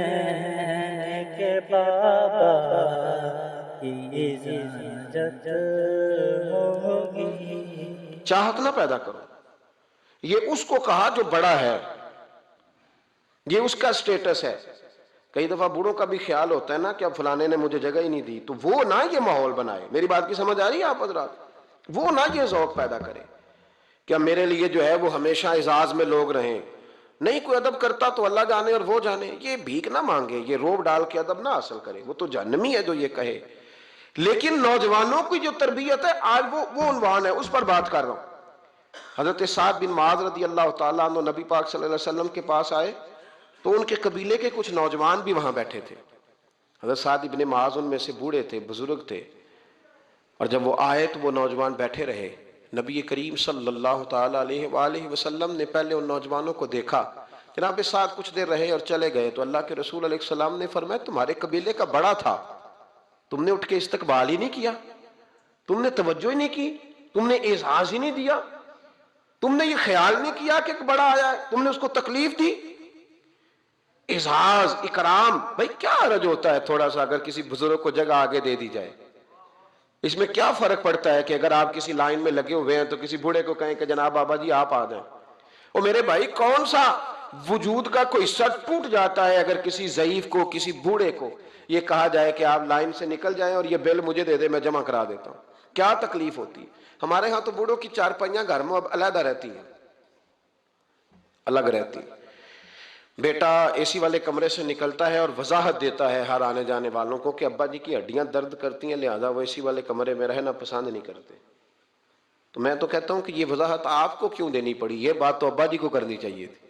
کے بابا کی اجازت ہوگی. چاہت نہ پیدا کرو، یہ اس کو کہا جو بڑا ہے، یہ اس کا سٹیٹس ہے. کئی دفعہ بوڑھوں کا بھی خیال ہوتا ہے نا کہ اب فلانے نے مجھے جگہ ہی نہیں دی، تو وہ نہ یہ ماحول بنائے. میری بات کی سمجھ آ رہی ہے آپ حضرات؟ وہ نہ یہ ذوق پیدا کرے کہ اب میرے لیے جو ہے وہ ہمیشہ اعزاز میں لوگ رہیں. نہیں کوئی ادب کرتا تو اللہ جانے اور وہ جانے، یہ بھیک نہ مانگے، یہ روب ڈال کے ادب نہ حاصل کرے، وہ تو جہنمی ہے جو یہ کہے. لیکن نوجوانوں کی جو تربیت ہے آج وہ عنوان ہے، اس پر بات کر رہا ہوں. حضرت سعد بن معاذ رضی اللہ تعالیٰ عنہ نبی پاک صلی اللہ علیہ وسلم کے پاس آئے تو ان کے قبیلے کے کچھ نوجوان بھی وہاں بیٹھے تھے. حضرت سعد بن معاذ ان میں سے بوڑھے تھے، بزرگ تھے، اور جب وہ آئے تو وہ نوجوان بیٹھے رہے. نبی کریم صلی اللہ تعالیٰ علیہ وآلہ وسلم نے پہلے ان نوجوانوں کو دیکھا، جناب سعد کچھ دیر رہے اور چلے گئے. تو اللہ کے رسول علیہ السلام نے فرمایا تمہارے قبیلے کا بڑا تھا، تم نے اٹھ کے استقبال ہی نہیں کیا، تم نے توجہ ہی نہیں کی، تم نے اعزاز ہی نہیں دیا، تم نے یہ خیال نہیں کیا کہ ایک بڑا آیا ہے، تم نے اس کو تکلیف دی. اعزاز اکرام، بھائی کیا حرج ہوتا ہے تھوڑا سا اگر کسی بزرگ کو جگہ آگے دے دی جائے؟ اس میں کیا فرق پڑتا ہے کہ اگر آپ کسی لائن میں لگے ہوئے ہیں تو کسی بوڑھے کو کہیں کہ جناب بابا جی آپ آ جائیں. اور میرے بھائی کون سا وجود کا کوئی حصہ ٹوٹ جاتا ہے اگر کسی ضعیف کو، کسی بوڑھے کو یہ کہا جائے کہ آپ لائن سے نکل جائیں اور یہ بل مجھے دے دے میں جمع کرا دیتا ہوں؟ کیا تکلیف ہوتی ہے؟ ہمارے ہاں تو بوڑھوں کی چارپائیاں گھر میں اب علیحدہ رہتی ہیں، الگ رہتی. بیٹا اے سی والے کمرے سے نکلتا ہے اور وضاحت دیتا ہے ہر آنے جانے والوں کو کہ ابا جی کی ہڈیاں درد کرتی ہیں لہذا وہ اے سی والے کمرے میں رہنا پسند نہیں کرتے. تو میں تو کہتا ہوں کہ یہ وضاحت آپ کو کیوں دینی پڑی؟ یہ بات تو ابا جی کو کرنی چاہیے تھی.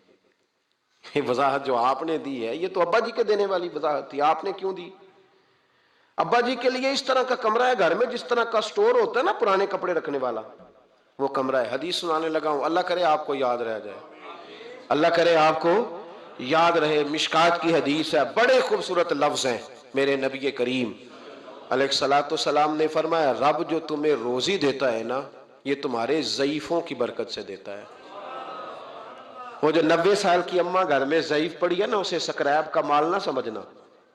یہ وضاحت جو آپ نے دی ہے یہ تو ابا جی کے دینے والی وضاحت تھی، آپ نے کیوں دی؟ ابا جی کے لیے اس طرح کا کمرہ ہے گھر میں جس طرح کا سٹور ہوتا ہے نا پرانے کپڑے رکھنے والا، وہ کمرہ ہے. حدیث سنانے لگا ہوں، اللہ کرے آپ کو یاد رہ جائے. اللہ کرے آپ کو یاد رہے. مشکات کی حدیث ہے, بڑے خوبصورت لفظ ہیں. میرے نبی کریم علیہ الصلوۃ والسلام نے فرمایا, رب جو تمہیں روزی دیتا ہے نا, یہ تمہارے ضعیفوں کی برکت سے دیتا ہے. وہ جو 90 سال کی اماں گھر میں ضعیف پڑی ہے نا, اسے سکریب کا مال نہ سمجھنا.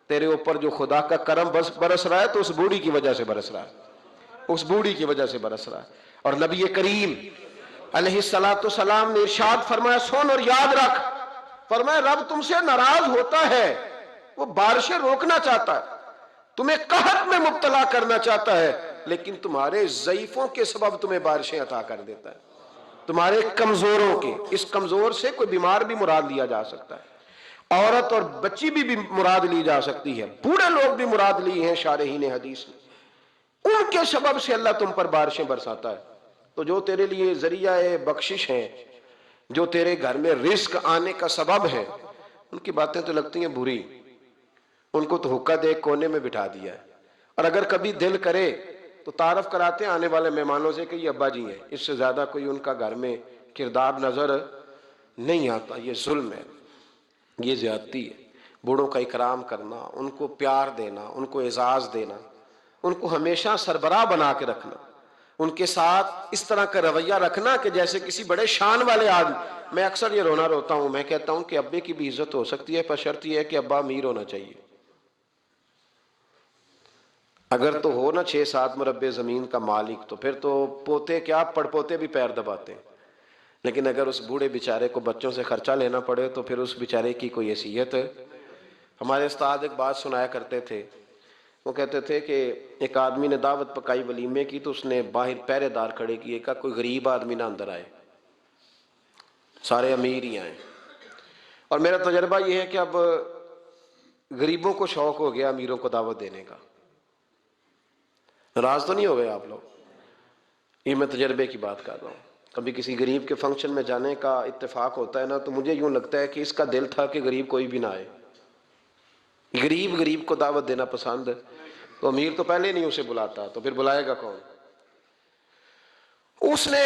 تیرے اوپر جو خدا کا کرم برس رہا ہے تو اس بوڑھی کی وجہ سے برس رہا ہے, اس بوڑھی کی وجہ سے برس رہا ہے. اور نبی کریم علیہ الصلوۃ والسلام نے ارشاد فرمایا, سن اور یاد رکھ, فرمایا رب تم سے ناراض ہوتا ہے, وہ بارشیں روکنا چاہتا ہے, تمہیں قحط میں مبتلا کرنا چاہتا ہے, لیکن تمہارے ضعیفوں کے سبب تمہیں بارشیں عطا کر دیتا ہے, تمہارے کمزوروں کے. اس کمزور سے کوئی بیمار بھی مراد لیا جا سکتا ہے, عورت اور بچی بھی مراد لی جا سکتی ہے, بوڑھے لوگ بھی مراد لی ہیں شارحین حدیث نے. ان کے سبب سے اللہ تم پر بارشیں برساتا ہے. تو جو تیرے لیے ذریعہ بخشش ہیں, جو تیرے گھر میں رزق آنے کا سبب ہے, ان کی باتیں تو لگتی ہیں بری, ان کو تو حکا دے کونے میں بٹھا دیا ہے. اور اگر کبھی دل کرے تو تعارف کراتے ہیں آنے والے مہمانوں سے کہ یہ ابا جی ہیں, اس سے زیادہ کوئی ان کا گھر میں کردار نظر نہیں آتا. یہ ظلم ہے, یہ زیادتی ہے. بوڑھوں کا اکرام کرنا, ان کو پیار دینا, ان کو اعزاز دینا, ان کو ہمیشہ سربراہ بنا کے رکھنا, ان کے ساتھ اس طرح کا رویہ رکھنا کہ جیسے کسی بڑے شان والے آدمی. میں اکثر یہ روتا ہوں, میں کہتا ہوں کہ ابے کی بھی عزت ہو سکتی ہے, پر شرط یہ ہے کہ ابا امیر ہونا چاہیے. اگر تو ہو نا 6-7 مربع زمین کا مالک, تو پھر تو پوتے کیا پڑ پوتے بھی پیر دباتے ہیں. لیکن اگر اس بوڑھے بیچارے کو بچوں سے خرچہ لینا پڑے تو پھر اس بیچارے کی کوئی حیثیت. ہمارے استاد ایک بات سنایا کرتے تھے, وہ کہتے تھے کہ ایک آدمی نے دعوت پکائی ولیمے کی, تو اس نے باہر پہرے دار کھڑے کیے, کہا کوئی غریب آدمی نہ اندر آئے, سارے امیر ہی آئیں. اور میرا تجربہ یہ ہے کہ اب غریبوں کو شوق ہو گیا امیروں کو دعوت دینے کا. ناراض تو نہیں ہو گئے آپ لوگ؟ یہ میں تجربے کی بات کر رہا ہوں. کبھی کسی غریب کے فنکشن میں جانے کا اتفاق ہوتا ہے نا, تو مجھے یوں لگتا ہے کہ اس کا دل تھا کہ غریب کوئی بھی نہ آئے. غریب کو دعوت دینا پسند ہے, تو امیر تو پہلے نہیں اسے بلاتا, تو پھر بلائے گا کون؟ اس نے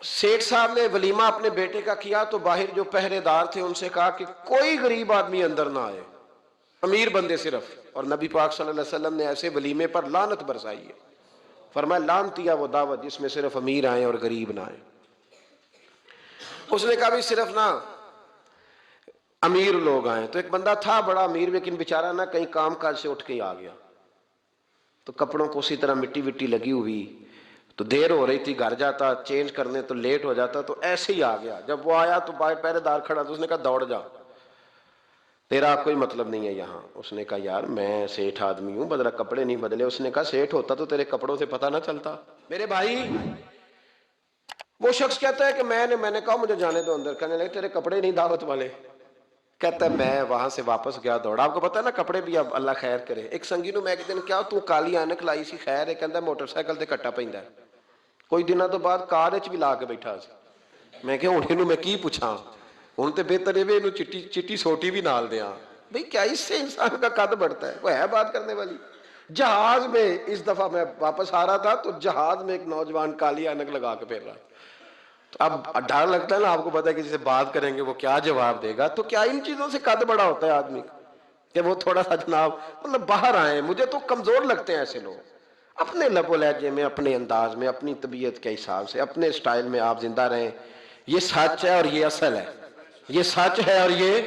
سیٹھ صاحب نے ولیمہ اپنے بیٹے کا کیا, تو باہر جو پہرے دار تھے ان سے کہا کہ کوئی غریب آدمی اندر نہ آئے, امیر بندے صرف. اور نبی پاک صلی اللہ علیہ وسلم نے ایسے ولیمے پر لعنت برسائی ہے, فرمایا لعنتیا وہ دعوت جس میں صرف امیر آئیں اور غریب نہ آئیں. اس نے کہا بھی صرف نہ امیر لوگ آئیں. تو ایک بندہ تھا بڑا امیر, لیکن بیچارہ نہ کہیں کام کاج سے اٹھ کے ہی آ گیا, تو کپڑوں کو اسی طرح مٹی وٹی لگی ہوئی, تو دیر ہو رہی تھی, گھر جاتا چینج کرنے تو لیٹ ہو جاتا, تو ایسے ہی آ گیا. جب وہ آیا تو پہرے دار کھڑا, تو اس نے کہا دوڑ جا, تیرا کوئی مطلب نہیں ہے یہاں. اس نے کہا یار میں سیٹھ آدمی ہوں, بدلا کپڑے نہیں بدلے. اس نے کہا سیٹھ ہوتا تو تیرے کپڑوں سے پتہ نہ چلتا. میرے بھائی وہ شخص کہتا ہے کہ میں نے کہا مجھے جانے دو اندر. کہنے لگے تیرے کپڑے نہیں دعوت والے. کہتا ہے میں وہاں سے واپس گیا دوڑا. آپ کو پتا ہے نا کپڑے بھی اب اللہ خیر کرے. ایک سنگی نو میں ایک دن کیا تو کالی اینک لائی سی, خیر ہے کہندا موٹر سائیکل تے کٹا پیندا ہے. کوئی دنوں تو بعد کار وچ بھی لا کے بیٹھا سی. میں کہ ہن اینو میں کی پوچھاں, ہن تے بہتر ہے اینو چٹی سوٹی بھی نال دیاں. بھئی کیا اس سے انسان کا قد بڑھتا ہے, وہ ہے بات کرنے والی. جہاز میں اس دفعہ میں واپس آ رہا تھا, تو جہاز میں ایک نوجوان کالی اینک لگا کے پھر رہا. تو اب ڈر لگتا ہے نا, آپ کو پتا ہے کہ جسے بات کریں گے وہ کیا جواب دے گا. تو کیا ان چیزوں سے قد بڑا ہوتا ہے آدمی کا, کہ وہ تھوڑا سا جناب مطلب باہر آئیں. مجھے تو کمزور لگتے ہیں ایسے لوگ. اپنے لب و لہجے میں, اپنے انداز میں, اپنی طبیعت کے حساب سے, اپنے سٹائل میں آپ زندہ رہیں. یہ سچ ہے اور یہ اصل ہے. یہ سچ ہے اور یہ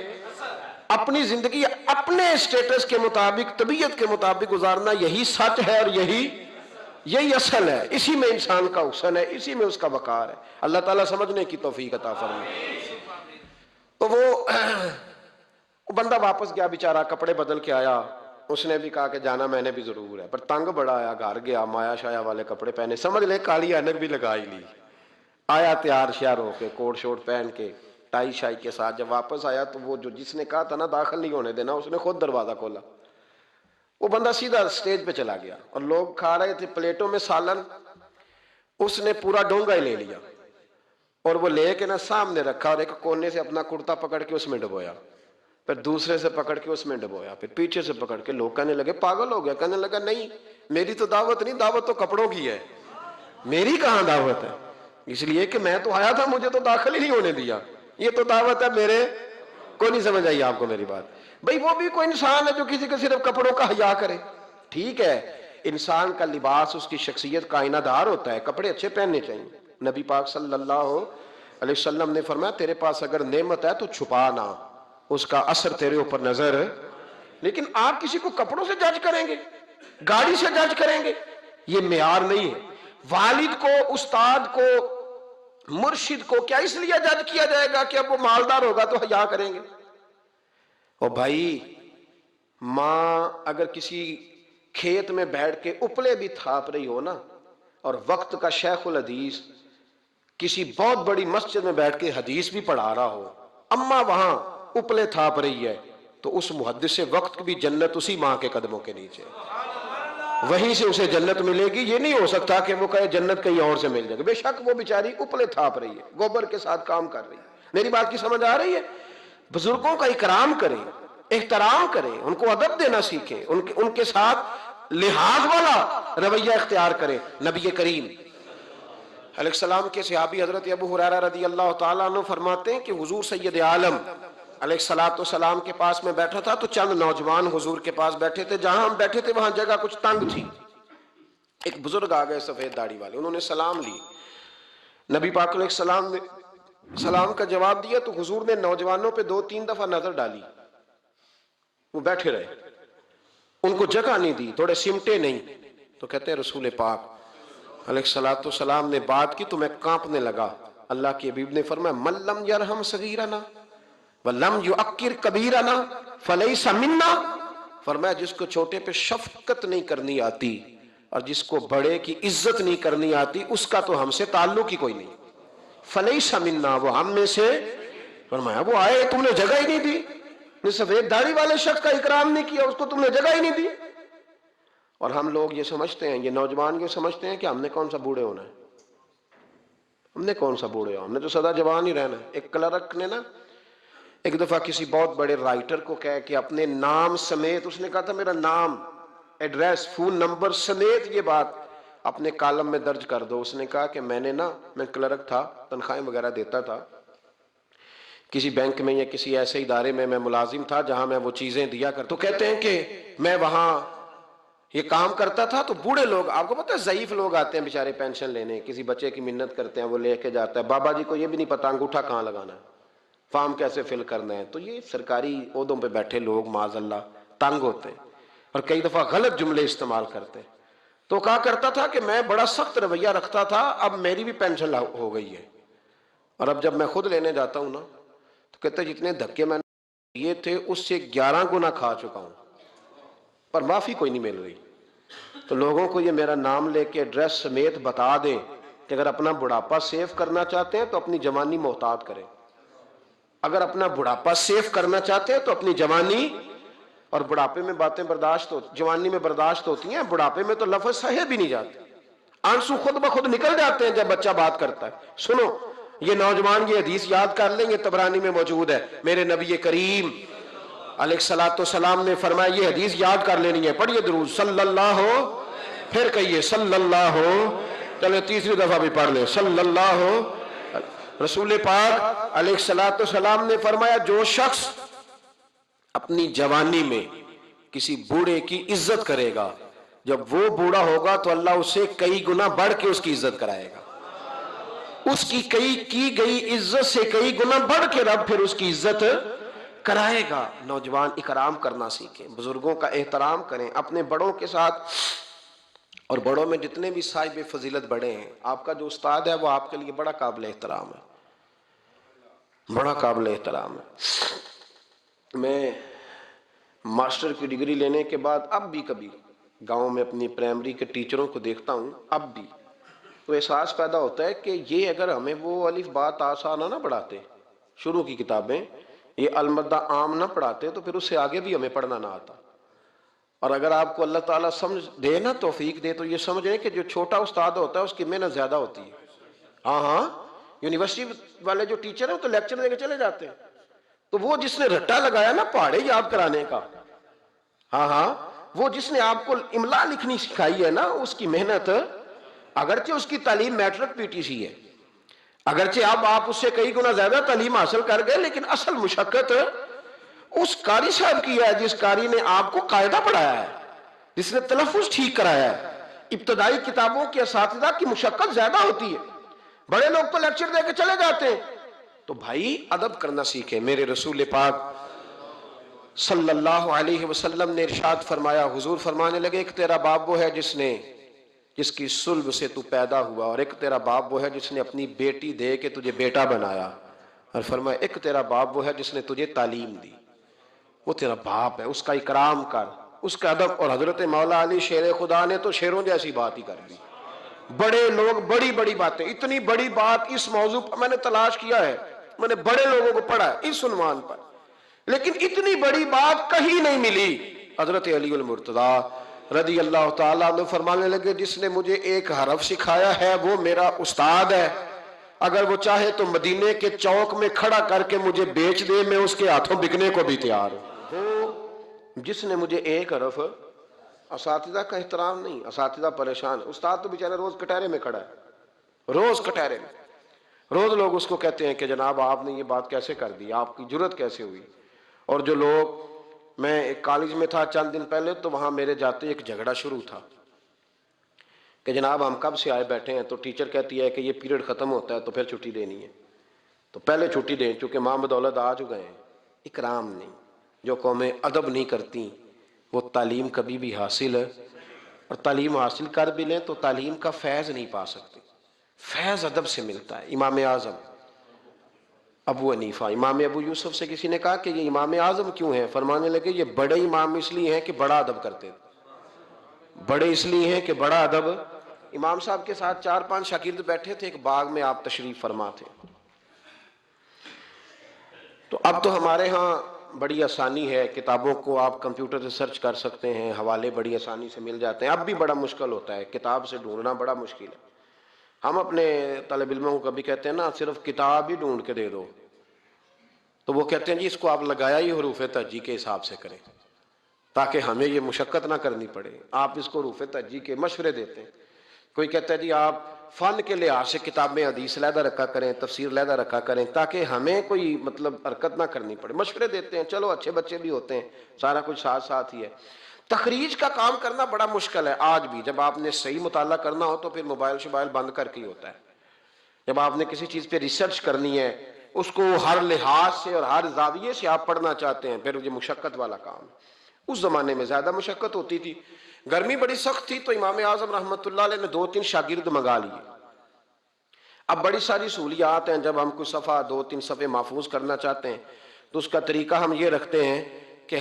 اپنی زندگی اپنے سٹیٹس کے مطابق, طبیعت کے مطابق گزارنا, یہی سچ ہے اور یہی اصل ہے. اسی میں انسان کا حسن ہے, اسی میں اس کا وقار ہے. اللہ تعالیٰ سمجھنے کی توفیق عطا فرمائے. تو وہ بندہ واپس گیا بیچارہ, کپڑے بدل کے آیا. اس نے بھی کہا کہ جانا میں نے بھی ضرور ہے, پر تنگ بڑا آیا. گھر گیا, مایا شایا والے کپڑے پہنے, سمجھ لے کالی اینک بھی لگا ہی لی. آیا تیار شیار ہو کے, کوٹ شوٹ پہن کے, ٹائی شائی کے ساتھ. جب واپس آیا تو وہ جو جس نے کہا تھا نا داخل نہیں ہونے دینا, اس نے خود دروازہ کھولا. وہ بندہ سیدھا سٹیج پہ چلا گیا, اور لوگ کھا رہے تھے پلیٹوں میں سالن. اس نے پورا ڈونگا ہی لے لیا, اور وہ لے کے نا سامنے رکھا, اور ایک کونے سے اپنا کرتا پکڑ کے اس میں ڈبویا, پھر دوسرے سے پکڑ کے اس میں ڈبویا, پھر پیچھے سے پکڑ کے. لوگ کہنے لگے پاگل ہو گیا. کہنے لگا نہیں, میری تو دعوت نہیں, دعوت تو کپڑوں کی ہے, میری کہاں دعوت ہے. اس لیے کہ میں تو آیا تھا, مجھے تو داخل ہی نہیں ہونے دیا. یہ تو دعوت ہے میرے کوئی نہیں سمجھ آئی آپ کو میری بات. بھئی وہ بھی کوئی انسان ہے جو کسی کے صرف کپڑوں کا حیا کرے. ٹھیک ہے انسان کا لباس اس کی شخصیت کا آئینہ دار ہوتا ہے, کپڑے اچھے پہننے چاہیے. نبی پاک صلی اللہ علیہ وسلم نے فرمایا تیرے پاس اگر نعمت ہے تو چھپا نہ, اس کا اثر تیرے اوپر نظر. لیکن آپ کسی کو کپڑوں سے جج کریں گے, گاڑی سے جج کریں گے, یہ معیار نہیں ہے. والد کو, استاد کو, مرشد کو کیا اس لیے جج کیا جائے گا کہ اب وہ مالدار ہوگا تو حیا کریں گے؟ اور بھائی ماں اگر کسی کھیت میں بیٹھ کے اپلے بھی تھاپ رہی ہو نا, اور وقت کا شیخ الحدیث کسی بہت بڑی مسجد میں بیٹھ کے حدیث بھی پڑھا رہا ہو, اماں وہاں اپلے تھاپ رہی ہے, تو اس محدث وقت بھی جنت اسی ماں کے قدموں کے نیچے, وہیں سے اسے جنت ملے گی. یہ نہیں ہو سکتا کہ وہ کہے جنت کہیں اور سے مل جائے گی. بے شک وہ بیچاری اپلے تھاپ رہی ہے, گوبر کے ساتھ کام کر رہی ہے. میری بات کی سمجھ آ رہی ہے؟ بزرگوں کا اکرام کریں, احترام کریں, ان کو ادب دینا سیکھیں, ان کے ساتھ لحاظ والا رویہ اختیار کریں. نبی کریم علیہ السلام کے صحابی حضرت ابو ہریرہ رضی اللہ تعالیٰ عنہ فرماتے ہیں کہ حضور سید عالم علیہ السلام کے پاس میں بیٹھا تھا تو چند نوجوان حضور کے پاس بیٹھے تھے. جہاں ہم بیٹھے تھے وہاں جگہ کچھ تنگ تھی. ایک بزرگ آ گئے سفید داڑھی والے, انہوں نے سلام لی. نبی پاک علیہ السلام نے سلام کا جواب دیا تو حضور نے نوجوانوں پہ 2-3 دفعہ نظر ڈالی, وہ بیٹھے رہے, ان کو جگہ نہیں دی, تھوڑے سمٹے نہیں. تو کہتے ہیں رسول پاک علیہ السلام نے بات کی تو میں کانپنے لگا. اللہ کے حبیب نے فرمایا من لم یرحم صغیرنا وَلَمْ يُعَقِّرْ كَبِيرَنَا فَلَيْسَ مِنَّا. فرمایا جس کو چھوٹے پہ شفقت نہیں کرنی آتی اور جس کو بڑے کی عزت نہیں کرنی آتی, اس کا تو ہم سے تعلق ہی کوئی نہیں. فَلَيْسَ مِنَّا, وہ ہم میں سے. فرمایا وہ آئے تم نے جگہ ہی نہیں دی, نے سفید داڑھی والے شخص کا اکرام نہیں کیا, اس کو تم نے جگہ ہی نہیں دی. اور ہم لوگ یہ سمجھتے ہیں, یہ نوجوان یہ سمجھتے ہیں کہ ہم نے کون سا بوڑھے ہونا ہے, ہم نے کون سا بوڑھے ہونا, ہم نے تو سدا جوان ہی رہنا ہے. ایک کلرک نے نا ایک دفعہ کسی بہت بڑے رائٹر کو کہہ کہ اپنے نام سمیت, اس نے کہا تھا میرا نام, ایڈریس, فون نمبر سمیت یہ بات اپنے کالم میں درج کر دو. اس نے کہا کہ میں کلرک تھا, تنخواہیں وغیرہ دیتا تھا کسی بینک میں یا کسی ایسے ادارے میں ملازم تھا جہاں میں وہ چیزیں دیا کر. تو کہتے ہیں کہ میں وہاں یہ کام کرتا تھا تو بوڑھے لوگ, آپ کو پتہ ہے ضعیف لوگ آتے ہیں بیچارے پینشن لینے, کسی بچے کی منت کرتے ہیں, وہ لے کے جاتا ہے, بابا جی کو یہ بھی نہیں پتا انگوٹھا کہاں لگانا ہے, فارم کیسے فل کرنا ہے. تو یہ سرکاری عہدوں پہ بیٹھے لوگ معاذ اللہ تنگ ہوتے ہیں اور کئی دفعہ غلط جملے استعمال کرتے ہیں. تو کہا کرتا تھا کہ میں بڑا سخت رویہ رکھتا تھا, اب میری بھی پینشن ہو گئی ہے, اور اب جب میں خود لینے جاتا ہوں نا تو کہتے ہیں جتنے دھکے میں نے یہ تھے اس سے 11 گنا کھا چکا ہوں, پر معافی کوئی نہیں مل رہی. تو لوگوں کو یہ میرا نام لے کے ایڈریس سمیت بتا دیں کہ اگر اپنا بڑھاپا سیو کرنا چاہتے ہیں تو اپنی جوانی محتاط کریں, اگر اپنا بڑھاپا سیف کرنا چاہتے ہیں تو اپنی جوانی, اور بڑھاپے میں باتیں برداشت جوانی میں برداشت ہوتی ہیں, بڑھاپے میں تو لفظ سہے بھی نہیں جاتے, آنسو خود بخود نکل جاتے ہیں جب بچہ بات کرتا ہے. سنو یہ نوجوان یہ حدیث یاد کر لیں, یہ طبرانی میں موجود ہے. میرے نبی کریم علیہ السلام نے فرمایا یہ حدیث یاد کر لینی ہے. پڑھیے درود صلی اللہ ہو, پھر کہیے صلی اللہ ہو, چلے تیسری دفعہ بھی پڑھ لیں صلی اللہ ہو. رسول پاک علیہ السلام نے فرمایا جو شخص اپنی جوانی میں کسی بوڑھے کی عزت کرے گا, جب وہ بوڑھا ہوگا تو اللہ اسے کئی گنا بڑھ کے اس کی عزت کرائے گا, اس کی کی گئی عزت سے کئی گنا بڑھ کے رب پھر اس کی عزت کرائے گا. نوجوان اکرام کرنا سیکھیں, بزرگوں کا احترام کریں, اپنے بڑوں کے ساتھ, اور بڑوں میں جتنے بھی صاحب فضیلت بڑے ہیں, آپ کا جو استاد ہے وہ آپ کے لیے بڑا قابل احترام ہے, بڑا قابل احترام ہے. میں ماسٹر کی ڈگری لینے کے بعد اب بھی کبھی گاؤں میں اپنی پرائمری کے ٹیچروں کو دیکھتا ہوں, اب بھی تو احساس پیدا ہوتا ہے کہ یہ اگر ہمیں وہ الف با تا سا نہ پڑھاتے, شروع کی کتابیں یہ المدہ عام نہ پڑھاتے, تو پھر اس سے آگے بھی ہمیں پڑھنا نہ آتا. اور اگر آپ کو اللہ تعالیٰ سمجھ دے نا, توفیق دے, تو یہ سمجھیں کہ جو چھوٹا استاد ہوتا ہے اس کی محنت زیادہ ہوتی ہے. ہاں یونیورسٹی والے جو ٹیچر ہیں تو لیکچر دے کے چلے جاتے ہیں, تو وہ جس نے رٹا لگایا نا پہاڑے یاد کرانے کا, وہ جس نے آپ کو املا لکھنی سکھائی ہے نا, اس کی محنت, اگرچہ اس کی تعلیم میٹرک پی ٹی سی ہے, اگرچہ اب آپ اس سے کئی گنا زیادہ تعلیم حاصل کر گئے، لیکن اصل مشقت اس قاری صاحب کی ہے جس قاری نے آپ کو قاعدہ پڑھایا ہے، جس نے تلفظ ٹھیک کرایا ہے۔ ابتدائی کتابوں کے اساتذہ کی مشقت زیادہ ہوتی ہے، بڑے لوگ تو لیکچر دے کے چلے جاتے ہیں۔ تو بھائی ادب کرنا سیکھیں۔ میرے رسول پاک صلی اللہ علیہ وسلم نے ارشاد فرمایا، حضور فرمانے لگے، ایک تیرا باپ وہ ہے جس کی صلب سے تو پیدا ہوا، اور ایک تیرا باپ وہ ہے جس نے اپنی بیٹی دے کے تجھے بیٹا بنایا، اور فرمایا ایک تیرا باپ وہ ہے جس نے تجھے تعلیم دی۔ وہ تیرا باپ ہے، اس کا اکرام کر، اس کا ادب۔ اور حضرت مولا علی شیر خدا نے تو شیروں جیسی بات ہی کر دی۔ بڑے لوگ بڑی بڑی باتیں، اتنی بڑی بات اس موضوع پر میں نے تلاش کیا ہے، میں نے بڑے لوگوں کو پڑھا ہے اس عنوان پر، لیکن اتنی بڑی بات کہیں نہیں ملی۔ حضرت علی المرتضیٰ رضی اللہ تعالیٰ عنہ فرمانے لگے، جس نے مجھے ایک حرف سکھایا ہے وہ میرا استاد ہے، اگر وہ چاہے تو مدینے کے چوک میں کھڑا کر کے مجھے بیچ دے، میں اس کے ہاتھوں بکنے کو بھی تیار ہوں۔ وہ جس نے مجھے ایک حرف، اساتذہ کا احترام نہیں، اساتذہ پریشان، استاد تو بیچارہ روز کٹہرے میں کھڑا ہے، روز کٹہرے میں، روز لوگ اس کو کہتے ہیں کہ جناب آپ نے یہ بات کیسے کر دی، آپ کی جرت کیسے ہوئی۔ اور جو لوگ، میں ایک کالج میں تھا چند دن پہلے، تو وہاں میرے جاتے ایک جھگڑا شروع تھا کہ جناب ہم کب سے آئے بیٹھے ہیں، تو ٹیچر کہتی ہے کہ یہ پیریڈ ختم ہوتا ہے تو پھر چھٹی دینی ہے، تو پہلے چھٹی دیں، چونکہ ماں بدولت آ چکے ہیں۔ اکرام نہیں، جو قومیں ادب نہیں کرتی وہ تعلیم کبھی بھی حاصل ہے، اور تعلیم حاصل کر بھی لیں تو تعلیم کا فیض نہیں پا سکتے۔ فیض ادب سے ملتا ہے۔ امام اعظم ابو حنیفہ، امام ابو یوسف سے کسی نے کہا کہ یہ امام اعظم کیوں ہیں؟ فرمانے لگے یہ بڑے امام اس لیے ہیں کہ بڑا ادب کرتے تھے، بڑے اس لیے ہیں کہ بڑا ادب۔ امام صاحب کے ساتھ 4-5 شاگرد بیٹھے تھے، ایک باغ میں آپ تشریف فرما تھے۔ تو اب تو ہمارے ہاں بڑی آسانی ہے، کتابوں کو آپ کمپیوٹر سے سرچ کر سکتے ہیں، حوالے بڑی آسانی سے مل جاتے ہیں۔ اب بھی بڑا مشکل ہوتا ہے، کتاب سے ڈھونڈنا بڑا مشکل ہے۔ ہم اپنے طالب علموں کو کبھی کہتے ہیں نا صرف کتاب ہی ڈھونڈ کے دے دو، تو وہ کہتے ہیں جی اس کو آپ لگایا ہی حروف تہجی کے حساب سے کریں تاکہ ہمیں یہ مشقت نہ کرنی پڑے۔ آپ اس کو حروف تہجی کے مشورے دیتے ہیں۔ کوئی کہتا ہے جی آپ فن کے لحاظ سے کتابیں حدیث علیحدہ رکھا کریں، تفسیر علیحدہ رکھا کریں تاکہ ہمیں کوئی حرکت نہ کرنی پڑے۔ مشورے دیتے ہیں، چلو اچھے بچے بھی ہوتے ہیں، سارا کچھ ساتھ ساتھ ہی ہے۔ تخریج کا کام کرنا بڑا مشکل ہے آج بھی۔ جب آپ نے صحیح مطالعہ کرنا ہو تو پھر موبائل شبائل بند کر کے ہی ہوتا ہے۔ جب آپ نے کسی چیز پہ ریسرچ کرنی ہے، اس کو ہر لحاظ سے اور ہر زاویے سے آپ پڑھنا چاہتے ہیں، پھر یہ مشقت والا کام۔ اس زمانے میں زیادہ مشقت ہوتی تھی، گرمی بڑی سخت تھی، تو امام اعظم رحمۃ اللہ علیہ نے 2-3 شاگرد منگا لیے۔ اب بڑی ساری سہولیات ہیں، جب ہم کوئی صفحہ 2-3 صفحے محفوظ کرنا چاہتے ہیں تو اس کا طریقہ ہم یہ رکھتے ہیں کہ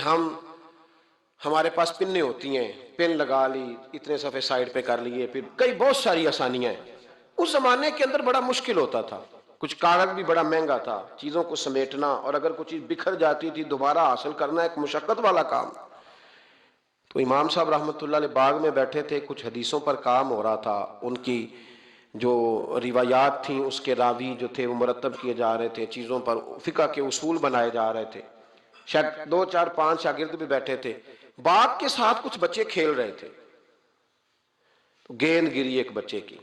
ہمارے پاس پنیں ہوتی ہیں، پن لگا لی، اتنے صفحے سائڈ پہ کر لیے، پھر بہت ساری آسانیاں ہیں۔ اس زمانے کے اندر بڑا مشکل ہوتا تھا، کچھ کاغذ بھی بڑا مہنگا تھا، چیزوں کو سمیٹنا، اور اگر کوئی چیز بکھر جاتی تھی دوبارہ حاصل کرنا ایک مشقت والا کام۔ تو امام صاحب رحمۃ اللہ علیہ باغ میں بیٹھے تھے، کچھ حدیثوں پر کام ہو رہا تھا، ان کی جو روایات تھیں اس کے راوی جو تھے وہ مرتب کیے جا رہے تھے، چیزوں پر فقہ کے اصول بنائے جا رہے تھے۔ شاید 2-4-5 شاگرد بھی بیٹھے تھے، باغ کے ساتھ کچھ بچے کھیل رہے تھے، تو گیند گری ایک بچے کی۔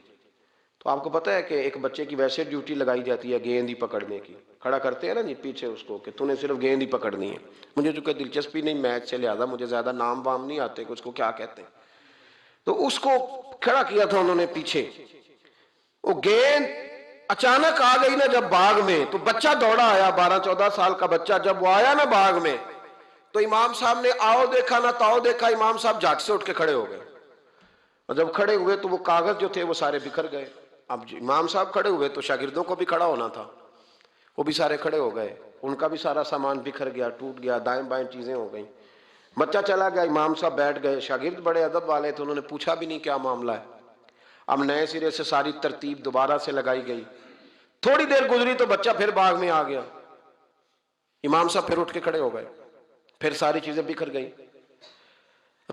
تو آپ کو پتہ ہے کہ ایک بچے کی ویسے ڈیوٹی لگائی جاتی ہے گیند ہی پکڑنے کی، کھڑا کرتے ہیں نا جی پیچھے اس کو کہ تو نے صرف گیند ہی پکڑنی ہے۔ مجھے چونکہ دلچسپی نہیں میچ سے، لہذا مجھے زیادہ نام وام نہیں آتے کہ اس کو کیا کہتے ہیں، تو اس کو کھڑا کیا تھا انہوں نے پیچھے۔ وہ گیند اچانک آ گئی نا جب باغ میں، تو بچہ دوڑا آیا، 12-14 سال کا بچہ، جب وہ آیا نا باغ میں تو امام صاحب نے آؤ دیکھا نہ تاؤ دیکھا، امام صاحب جھٹ سے اٹھ کے کھڑے ہو گئے، اور جب کھڑے ہوئے تو وہ کاغذ جو تھے وہ سارے بکھر گئے۔ اب امام صاحب کھڑے ہوئے تو شاگردوں کو بھی کھڑا ہونا تھا، وہ بھی سارے کھڑے ہو گئے، ان کا بھی سارا سامان بکھر گیا، ٹوٹ گیا، دائیں بائیں چیزیں ہو گئیں۔ بچہ چلا گیا، امام صاحب بیٹھ گئے، شاگرد بڑے ادب والے تھے، انہوں نے پوچھا بھی نہیں کیا معاملہ ہے۔ اب نئے سرے سے ساری ترتیب دوبارہ سے لگائی گئی، تھوڑی دیر گزری تو بچہ پھر باغ میں آ گیا، امام صاحب پھر اٹھ کے کھڑے ہو گئے، پھر ساری چیزیں بکھر گئی۔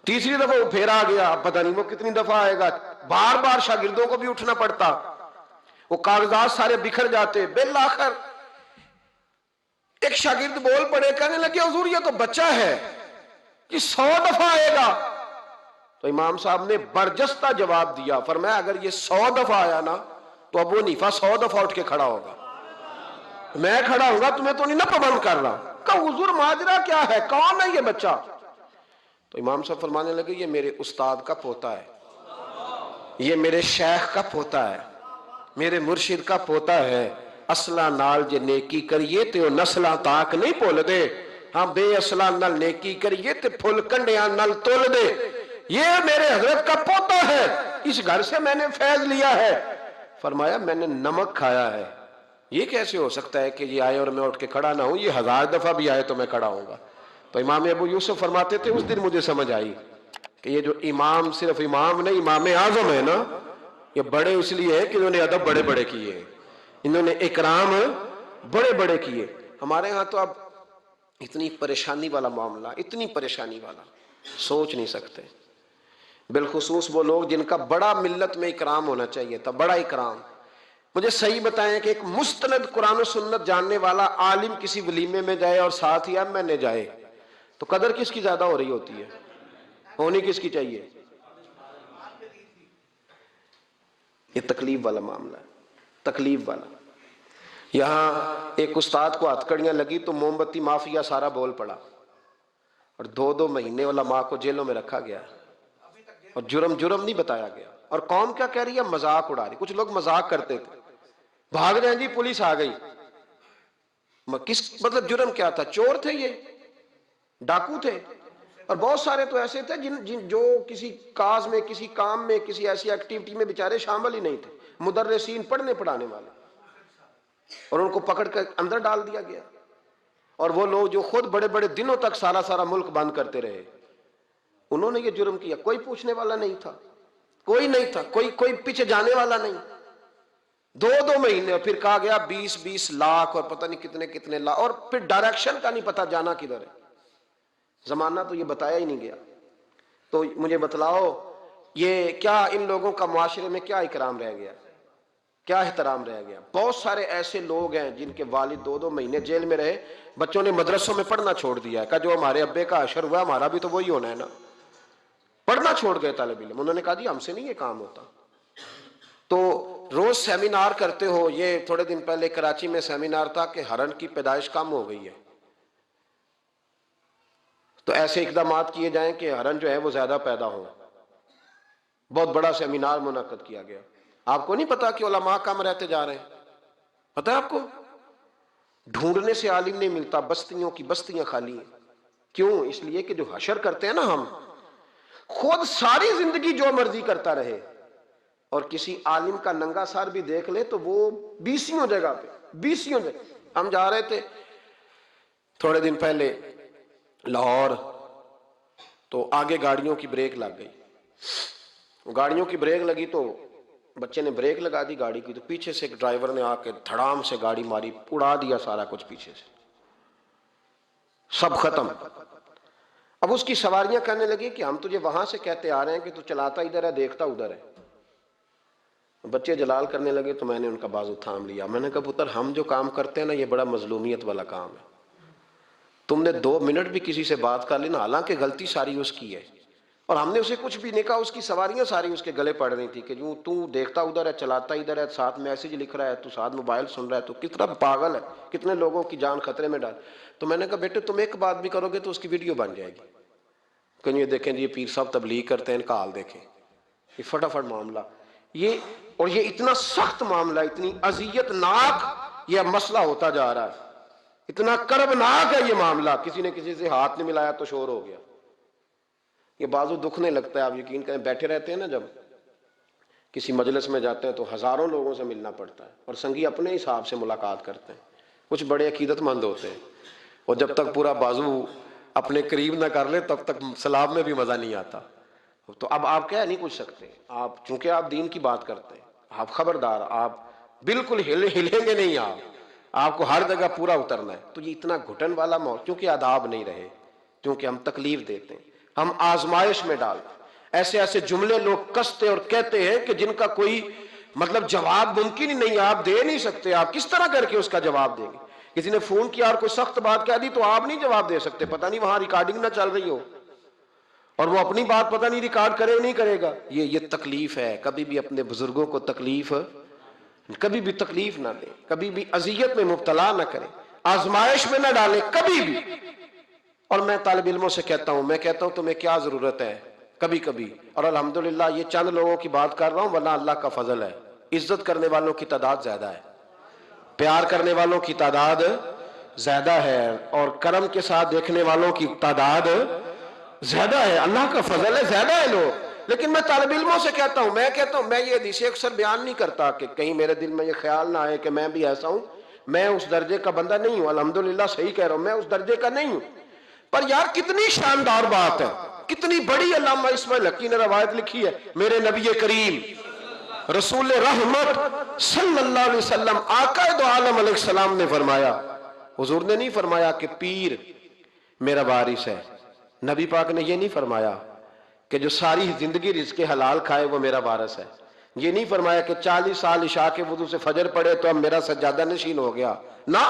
تیسری دفعہ وہ پھر آ گیا، اب پتہ نہیں وہ کتنی دفعہ آئے گا، بار بار شاگردوں کو بھی اٹھنا پڑتا، وہ کاغذات سارے بکھر جاتے۔ بالآخر ایک شاگرد بول پڑے، کہنے لگے حضور یہ تو بچہ ہے، یہ 100 دفعہ آئے گا۔ تو امام صاحب نے برجستہ جواب دیا، فرمایا اگر یہ 100 دفعہ آیا نا تو ابو حنیفہ 100 دفعہ اٹھ کے کھڑا ہوگا. میں کھڑا ہوں گا, تمہیں تو نہیں نہ پابند کر رہا. کہ حضور ماجرا کیا ہے, کون ہے یہ بچہ؟ تو امام صاحب فرمانے لگے یہ میرے استاد کا پوتا ہے, یہ میرے شیخ کا پوتا ہے, میرے مرشد کا پوتا ہے. اصلہ نال جے نیکی کریے تے او نسلاں تاک نہیں بھول دے, ہاں بے اصلہ نال نیکی کریے تے پھل کنڈیاں نال تول دے. یہ میرے حضرت کا پوتا ہے, اس گھر سے میں نے فیض لیا ہے. فرمایا میں نے نمک کھایا ہے, یہ کیسے ہو سکتا ہے کہ یہ آئے اور میں اٹھ کے کھڑا نہ ہوں, یہ 1000 دفعہ بھی آئے تو میں کھڑا ہوں گا. تو امام ابو یوسف فرماتے تھے اس دن مجھے سمجھ آئی کہ یہ جو امام صرف امام نہیں, امام اعظم ہے نا, یہ بڑے اس لیے ہے کہ انہوں نے ادب بڑے بڑے کیے ہیں, انہوں نے اکرام بڑے بڑے کیے. ہمارے ہاں تو اب اتنی پریشانی والا معاملہ, اتنی پریشانی والا سوچ نہیں سکتے. بالخصوص وہ لوگ جن کا بڑا ملت میں اکرام ہونا چاہیے تھا, بڑا اکرام. مجھے صحیح بتائیں کہ ایک مستند قرآن و سنت جاننے والا عالم کسی ولیمے میں جائے اور ساتھ ہی ایم این اے جائے تو قدر کس کی زیادہ ہو رہی ہوتی ہے, ہونی کس کی چاہیے؟ یہ تکلیف والا معاملہ ہے, تکلیف والا. یہاں ایک استاد کو ہتھکڑیاں لگی تو موم بتی مافیا سارا بول پڑا اور 2 مہینے علماء کو جیلوں میں رکھا گیا اور جرم نہیں بتایا گیا. اور قوم کیا کہہ رہی ہے؟ مذاق اڑا رہی. کچھ لوگ مذاق کرتے تھے, بھاگ جائیں جی پولیس آ گئی. کس مطلب جرم کیا تھا؟ چور تھے, یہ ڈاکو تھے. اور بہت سارے تو ایسے تھے جو کسی کاز میں, کسی کام میں, کسی ایسی ایکٹیویٹی میں بیچارے شامل ہی نہیں تھے, مدرسین پڑھنے پڑھانے والے, اور ان کو پکڑ کر اندر ڈال دیا گیا. اور وہ لوگ جو خود بڑے بڑے دنوں تک سارا ملک بند کرتے رہے, انہوں نے یہ جرم کیا, کوئی پوچھنے والا نہیں تھا, کوئی نہیں تھا, کوئی پیچھے جانے والا نہیں. 2 مہینے, اور پھر کہا گیا 20 لاکھ اور پتہ نہیں کتنے لاکھ, اور پھر ڈائریکشن کا نہیں پتا جانا کدھر ہے. زمانہ تو یہ بتایا ہی نہیں گیا. تو مجھے بتلاؤ یہ کیا ان لوگوں کا معاشرے میں کیا اکرام رہ گیا, کیا احترام رہ گیا؟ بہت سارے ایسے لوگ ہیں جن کے والد 2 مہینے جیل میں رہے, بچوں نے مدرسوں میں پڑھنا چھوڑ دیا ہے, کہ جو ہمارے ابے کا حشر ہوا ہمارا بھی تو وہی ہونا ہے نا. پڑھنا چھوڑ گئے طالب علم, انہوں نے کہا جی ہم سے نہیں یہ کام ہوتا. تو روز سیمینار کرتے ہو. یہ تھوڑے دن پہلے کراچی میں سیمینار تھا کہ ہرن کی پیدائش کم ہو گئی ہے, تو ایسے اقدامات کیے جائیں کہ ہرن جو ہے وہ زیادہ پیدا ہو. بہت بڑا سیمینار منعقد کیا گیا. آپ کو نہیں پتا کہ علماء کم رہتے جا رہے ہیں؟ پتا ہے آپ کو؟ ڈھونڈنے سے عالم نہیں ملتا, بستیوں کی بستیاں خالی ہیں. کیوں؟ اس لیے کہ جو حشر کرتے ہیں نا ہم, خود ساری زندگی جو مرضی کرتا رہے, اور کسی عالم کا ننگا سر بھی دیکھ لے تو وہ 20 جگہ پہ. ہم جا رہے تھے تھوڑے دن پہلے لاہور, تو آگے گاڑیوں کی بریک لگ گئی. گاڑیوں کی بریک لگی تو بچے نے بریک لگا دی گاڑی کی, تو پیچھے سے ایک ڈرائیور نے آ کے دھڑام سے گاڑی ماری, اڑا دیا سارا کچھ پیچھے سے, سب ختم. اب اس کی سواریاں کہنے لگی کہ ہم تجھے وہاں سے کہتے آ رہے ہیں کہ تو چلاتا ادھر ہے, دیکھتا ادھر ہے. بچے جلال کرنے لگے تو میں نے ان کا بازو تھام لیا. میں نے کہا پتر, ہم جو کام کرتے ہیں نا یہ بڑا مظلومیت والا کام ہے. تم نے 2 منٹ بھی کسی سے بات کر لی نا, حالانکہ غلطی ساری اس کی ہے, اور ہم نے اسے کچھ بھی نہیں کہا. اس کی سواریاں ساری اس کے گلے پڑ رہی تھی کہ جو تو دیکھتا ادھر ہے, چلاتا ادھر ہے, ساتھ میسج لکھ رہا ہے, تو ساتھ موبائل سن رہا ہے, تو کتنا پاگل ہے, کتنے لوگوں کی جان خطرے میں ڈال. تو میں نے کہا بیٹے تم ایک بات بھی کرو گے تو اس کی ویڈیو بن جائے گی کہ یہ دیکھیں جی پیر صاحب تبلیغ کرتے ہیں, ان کا حال دیکھیں. یہ فٹافٹ معاملہ, یہ اور یہ اتنا سخت معاملہ, اتنی اذیت ناک یہ مسئلہ ہوتا جا رہا ہے, اتنا کربناک ہے یہ معاملہ. کسی نے کسی سے ہاتھ نہیں ملایا تو شور ہو گیا. یہ بازو دکھنے لگتا ہے. آپ یقین کریں, بیٹھے رہتے ہیں نا, جب کسی مجلس میں جاتے ہیں تو ہزاروں لوگوں سے ملنا پڑتا ہے, اور سنگی اپنے حساب سے ملاقات کرتے ہیں. کچھ بڑے عقیدت مند ہوتے ہیں, اور جب تک پورا بازو اپنے قریب نہ کر لے تب تک سلام میں بھی مزہ نہیں آتا. تو اب آپ کہہ نہیں پوچھ سکتے, آپ چونکہ آپ دین کی بات کرتے ہیں, آپ خبردار, آپ بالکل ہلیں گے نہیں, آپ کو ہر جگہ پورا اترنا ہے. تو یہ اتنا گھٹن والا موت, کیونکہ آداب نہیں رہے, کیونکہ ہم تکلیف دیتے ہیں, ہم آزمائش میں ڈالتے. ایسے ایسے جملے لوگ کستے اور کہتے ہیں کہ جن کا کوئی مطلب جواب ممکن ہی نہیں, آپ دے نہیں سکتے. آپ کس طرح کر کے اس کا جواب دیں گے؟ کسی نے فون کیا اور کوئی سخت بات کہہ دی تو آپ نہیں جواب دے سکتے, پتہ نہیں وہاں ریکارڈنگ نہ چل رہی ہو, اور وہ اپنی بات پتہ نہیں ریکارڈ کرے نہیں کرے گا. یہ تکلیف ہے. کبھی بھی اپنے بزرگوں کو تکلیف کبھی بھی تکلیف نہ دیں، کبھی بھی اذیت میں مبتلا نہ کریں، آزمائش میں نہ ڈالیں کبھی بھی۔ اور میں طالب علموں سے کہتا ہوں تمہیں کیا ضرورت ہے کبھی کبھی، اور الحمدللہ یہ چند لوگوں کی بات کر رہا ہوں ورنہ اللہ کا فضل ہے، عزت کرنے والوں کی تعداد زیادہ ہے، پیار کرنے والوں کی تعداد زیادہ ہے، اور کرم کے ساتھ دیکھنے والوں کی تعداد زیادہ ہے، اللہ کا فضل ہے، زیادہ ہے لوگ۔ لیکن میں طالب علموں سے کہتا ہوں میں یہ حدیث اکثر بیان نہیں کرتا کہ کہیں میرے دل میں یہ خیال نہ آئے کہ میں بھی ایسا ہوں، میں اس درجے کا بندہ نہیں ہوں، الحمدللہ صحیح کہہ رہا ہوں، میں اس درجے کا نہیں ہوں۔ پر یار کتنی شاندار بات ہے، کتنی بڑی علامہ اسماعیل حقی نے روایت لکھی ہے، میرے نبی کریم رسول رحمت صلی اللہ علیہ وسلم آقا دو عالم علیہ السلام نے فرمایا، حضور نے نہیں فرمایا کہ پیر میرا وارث ہے، نبی پاک نے یہ نہیں فرمایا کہ جو ساری زندگی رزق حلال کھائے وہ میرا وارث ہے، یہ نہیں فرمایا کہ 40 سال عشاء کے وضو سے فجر پڑے تو اب میرا سجادہ نشین ہو گیا، نہ،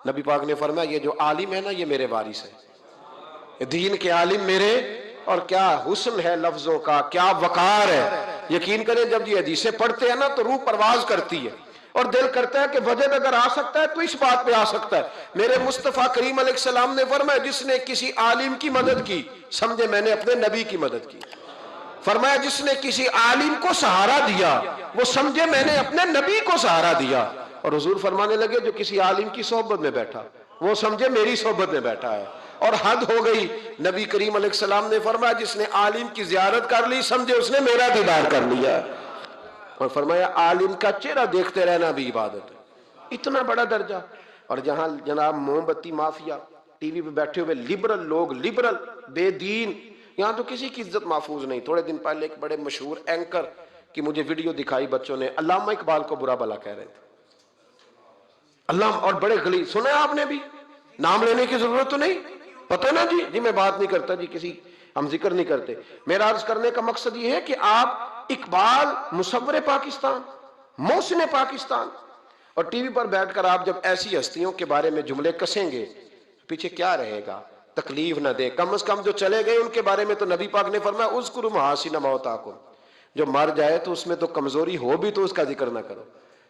نبی پاک نے فرمایا یہ جو عالم ہے نا یہ میرے وارث ہے، دین کے عالم میرے، اور کیا حسن ہے لفظوں کا، کیا وقار ہے۔ یقین کریں جب یہ حدیثیں پڑھتے ہیں نا تو روح پرواز کرتی ہے، اور دل کرتا ہے کہ وجد اگر آ سکتا ہے تو اس بات پہ آ سکتا ہے۔ میرے مصطفیٰ کریم علیہ السلام نے فرمایا جس نے کسی عالم کی مدد کی سمجھے میں نے اپنے نبی کی مدد کی، فرمایا جس نے کسی عالم کو سہارا دیا وہ سمجھے میں نے اپنے نبی کو سہارا دیا، اور حضور فرمانے لگے جو کسی عالم کی صحبت میں بیٹھا وہ سمجھے میری صحبت میں بیٹھا ہے، اور حد ہو گئی، نبی کریم علیہ السلام نے فرمایا جس نے عالم کی زیارت کر لی سمجھے اس نے میرا دیدار کر لیا، اور فرمایا عالم کا چہرہ دیکھتے رہنا بھی عبادت ہے، اتنا بڑا درجہ۔ اور جہاں جناب موم بتی مافیا ٹی وی پہ بیٹھے ہوئے لبرل لوگ، لبرل بے دین، یہاں تو کسی کی عزت محفوظ نہیں۔ تھوڑے دن پہلے ایک بڑے مشہور اینکر کی مجھے ویڈیو دکھائی بچوں نے، علامہ اقبال کو برا بھلا کہہ رہے تھے، علامہ، اور بڑے غلیظ، سنا آپ نے بھی، نام لینے کی ضرورت تو نہیں، پتہ نا جی میں بات نہیں کرتا جی، کسی ہم ذکر نہیں کرتے۔ میرا عرض کرنے کا مقصد یہ ہے کہ آپ اقبال مصور پاکستان، محسن پاکستان، اور ٹی وی پر بیٹھ کر آپ جب ایسی ہستیوں کے بارے میں جملے کسیں گے پیچھے کیا رہے گا؟ تکلیف نہ دے، کم از کم جو چلے گئے ان کے بارے میں تو نبی پاک نے فرمایا اذکروا محاسن موتاکم، جو مر جائے تو اس میں تو کمزوری ہو بھی تو اس کا ذکر نہ کرو،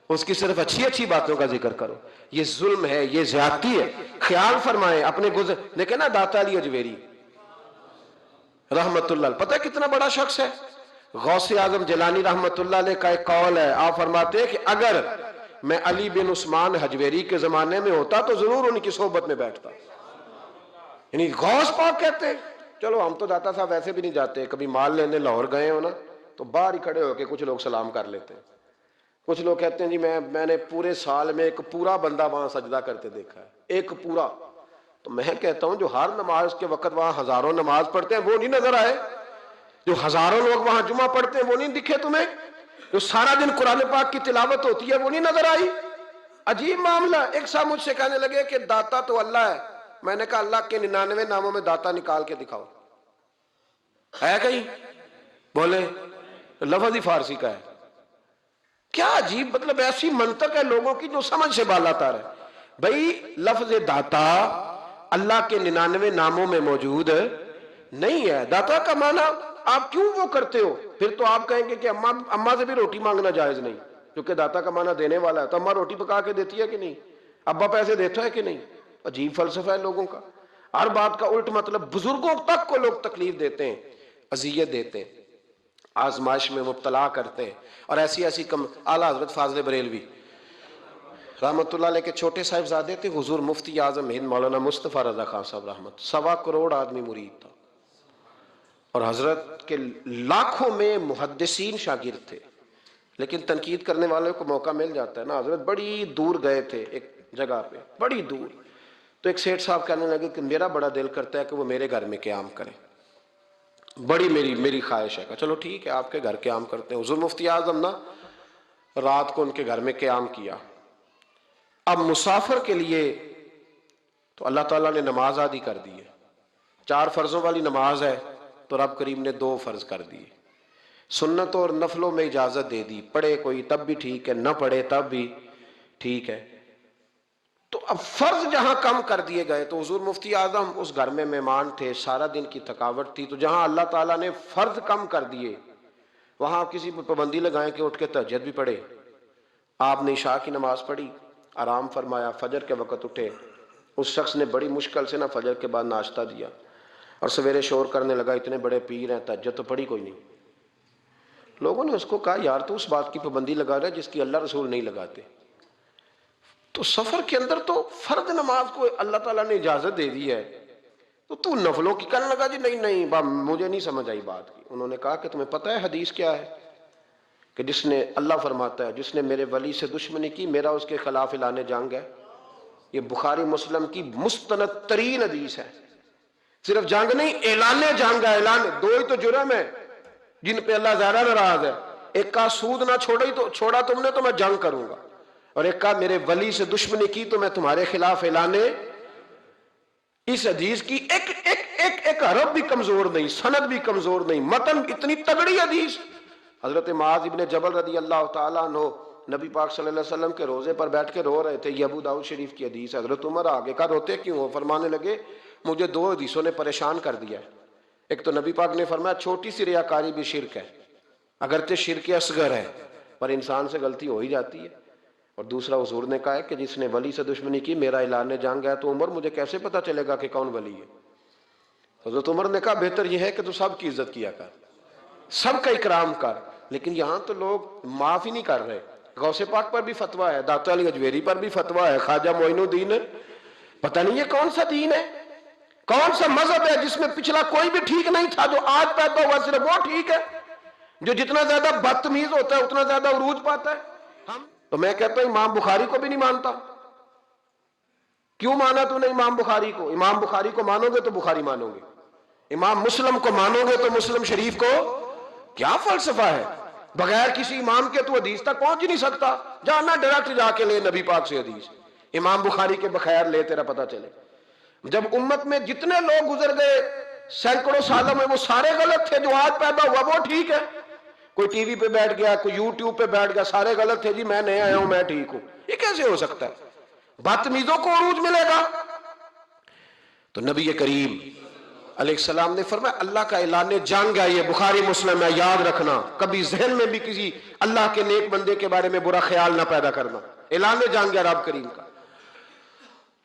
اس کی صرف اچھی اچھی باتوں کا ذکر کرو، یہ ظلم ہے، یہ زیادتی ہے۔ خیال فرمائیں اپنے گزر، دیکھیں نا داتا علی اجویری رحمت اللہ، پتہ ہے کتنا بڑا شخص ہے، غوث اعظم جیلانی رحمت اللہ علیہ کا ایک قول ہے، آپ فرماتے ہیں کہ اگر میں علی بن عثمان حجویری کے زمانے میں ہوتا تو ضرور ان کی صحبت میں بیٹھتا، یعنی غوث پاک کہتے ہیں۔ چلو ہم تو داتا صاحب ویسے بھی نہیں جاتے، کبھی مال لینے لاہور گئے ہو نا تو باہر ہی کھڑے ہو کے کچھ لوگ سلام کر لیتے ہیں، کچھ لوگ کہتے ہیں جی میں نے پورے سال میں ایک پورا بندہ وہاں سجدہ کرتے دیکھا ہے، ایک پورا، تو میں کہتا ہوں جو ہر نماز کے وقت وہاں ہزاروں نماز پڑھتے ہیں وہ نہیں نظر آئے؟ جو ہزاروں لوگ وہاں جمعہ پڑھتے ہیں وہ نہیں دکھے تمہیں؟ جو سارا دن قرآن پاک کی تلاوت ہوتی ہے وہ نہیں نظر آئی؟ عجیب معاملہ۔ ایک صاحب مجھ سے کہنے لگے کہ داتا تو اللہ ہے، میں نے کہا اللہ کے 99 ناموں میں داتا نکال کے دکھاؤ، ہے کہیں؟ بولے لفظ ہی فارسی کا ہے۔ کیا عجیب، مطلب ایسی منطق ہے لوگوں کی جو سمجھ سے بالا تر ہے۔ بھئی لفظ داتا اللہ کے 99 ناموں میں موجود نہیں ہے۔ داتا کا معنی آپ کیوں وہ کرتے ہو؟ پھر تو آپ کہیں گے کہ اماں سے بھی روٹی مانگنا جائز نہیں، کیونکہ داتا کا معنی دینے والا ہے، تو اماں روٹی پکا کے دیتی ہے کہ نہیں؟ ابا پیسے دیتا ہے کہ نہیں؟ عجیب فلسفہ ہے لوگوں کا، ہر بات کا الٹ مطلب، بزرگوں تک کو لوگ تکلیف دیتے ہیں، اذیت دیتے ہیں، آزمائش میں مبتلا کرتے ہیں، اور ایسی اعلیٰ حضرت فاضل بریلوی رحمت اللہ علیہ کے چھوٹے صاحبزادے تھے، حضور مفتی اعظم ہند مولانا مصطفیٰ رضا خان صاحب رحمت، 1.25 کروڑ آدمی مرید تھا، اور حضرت کے لاکھوں میں محدثین شاگرد تھے، لیکن تنقید کرنے والوں کو موقع مل جاتا ہے نا۔ حضرت بڑی دور گئے تھے ایک جگہ پہ، بڑی دور، تو ایک سیٹھ صاحب کہنے لگے کہ میرا بڑا دل کرتا ہے کہ وہ میرے گھر میں قیام کریں، بڑی میری خواہش ہے۔ چلو ٹھیک ہے آپ کے گھر قیام کرتے ہیں۔ حضور مفتی اعظم نا رات کو ان کے گھر میں قیام کیا۔ اب مسافر کے لیے تو اللہ تعالیٰ نے نماز آدھی کر دی ہے، 4 فرضوں والی نماز ہے تو رب کریم نے 2 فرض کر دیے، سنتوں اور نفلوں میں اجازت دے دی، پڑھے کوئی تب بھی ٹھیک ہے، نہ پڑھے تب بھی ٹھیک ہے۔ تو اب فرض جہاں کم کر دیے گئے تو حضور مفتی اعظم اس گھر میں مہمان تھے، سارا دن کی تھکاوٹ تھی، تو جہاں اللہ تعالیٰ نے فرض کم کر دیے وہاں کسی پہ پابندی لگائیں کہ اٹھ کے تہجد بھی پڑھے، آپ نے عشاء کی نماز پڑھی، آرام فرمایا، فجر کے وقت اٹھے، اس شخص نے بڑی مشکل سے فجر کے بعد ناشتہ دیا اور سویرے شور کرنے لگا اتنے بڑے پیر ہیں، تہجد تو پڑھی کوئی نہیں۔ لوگوں نے اس کو کہا یار تو اس بات کی پابندی لگا رہا ہے جس کی اللہ رسول نہیں لگاتے، تو سفر کے اندر تو فرض نماز کو اللہ تعالیٰ نے اجازت دے دی ہے، تو نفلوں کی کہنے لگا جی نہیں مجھے نہیں سمجھ آئی بات کی۔ انہوں نے کہا کہ تمہیں پتہ ہے حدیث کیا ہے کہ جس نے، اللہ فرماتا ہے جس نے میرے ولی سے دشمنی کی میرا اس کے خلاف اعلان جنگ ہے۔ یہ بخاری مسلم کی مستند ترین حدیث ہے۔ صرف جنگ نہیں، اعلان جنگ ہے، اعلان۔ دو ہی تو جرم ہے جن پہ اللہ زیادہ ناراض ہے، ایک کا سود نہ چھوڑا تم نے تو میں جنگ کروں گا، اور ایک کا میرے ولی سے دشمنی کی تو میں تمہارے خلاف اعلان۔ اس حدیث کی ایک حرف بھی کمزور نہیں، سند بھی کمزور نہیں، متن اتنی تگڑی حدیث۔ حضرت معاذ ابن جبل رضی اللہ تعالیٰ عنہ نبی پاک صلی اللہ علیہ وسلم کے روزے پر بیٹھ کے رو رہے تھے، یہ ابو داؤد شریف کی حدیث۔ حضرت عمر آگے کا روتے کیوں ہو؟ فرمانے لگے مجھے دو حدیثوں نے پریشان کر دیا ہے۔ ایک تو نبی پاک نے فرمایا چھوٹی سی ریاکاری بھی شرک ہے، اگرچہ شرک اصغر ہے پر انسان سے غلطی ہو ہی جاتی ہے، اور دوسرا حضور نے کہا ہے کہ جس نے ولی سے دشمنی کی میرا اعلان جنگ ہے۔ تو عمر مجھے کیسے پتا چلے گا کہ کون ولی ہے؟ حضرت عمر نے کہا بہتر یہ ہے کہ تو سب کی عزت کیا کر، سب کا اکرام کر، لیکن یہاں تو لوگ معاف ہی نہیں کر رہے۔ غوث پاک پر بھی فتویٰ ہے، داتا علی اجویری پر بھی فتویٰ ہے، خواجہ معین الدین، پتہ نہیں یہ کون سا دین ہے، کون سا مذہب ہے جس میں پچھلا کوئی بھی ٹھیک نہیں تھا، جو آج پیدا ہوا صرف وہ ٹھیک ہے، جو جتنا زیادہ بدتمیز ہوتا ہے اتنا زیادہ عروج پاتا ہے۔ تو میں کہتا ہوں امام بخاری کو بھی نہیں مانتا۔ کیوں مانا تو نے امام بخاری کو؟ امام بخاری کو مانو گے تو بخاری مانو گے، امام مسلم کو مانو گے تو مسلم شریف کو۔ کیا فلسفہ ہے؟ بغیر کسی امام کے تو حدیث تک پہنچ ہی نہیں سکتا، جانا ڈائریکٹ جا کے لے نبی پاک سے حدیث، امام بخاری کے بخیر لے تیرا پتہ چلے۔ جب امت میں جتنے لوگ گزر گئے سینکڑوں سالوں میں وہ سارے غلط تھے، جو آج پیدا ہوا وہ ٹھیک ہے۔ کوئی ٹی وی پہ بیٹھ گیا، کوئی یوٹیوب پہ بیٹھ گیا، سارے غلط تھے جی میں نیا آیا ہوں میں ٹھیک ہوں، یہ کیسے ہو سکتا ہے؟ بدتمیزوں کو عروج ملے گا۔ تو نبی کریم علیہ السلام نے فرمایا اللہ کا اعلان جنگ ہے، یہ بخاری مسلم ہے، یاد رکھنا، کبھی ذہن میں بھی کسی اللہ کے نیک بندے کے بارے میں برا خیال نہ پیدا کرنا، اعلان جنگ ہے رب کریم کا۔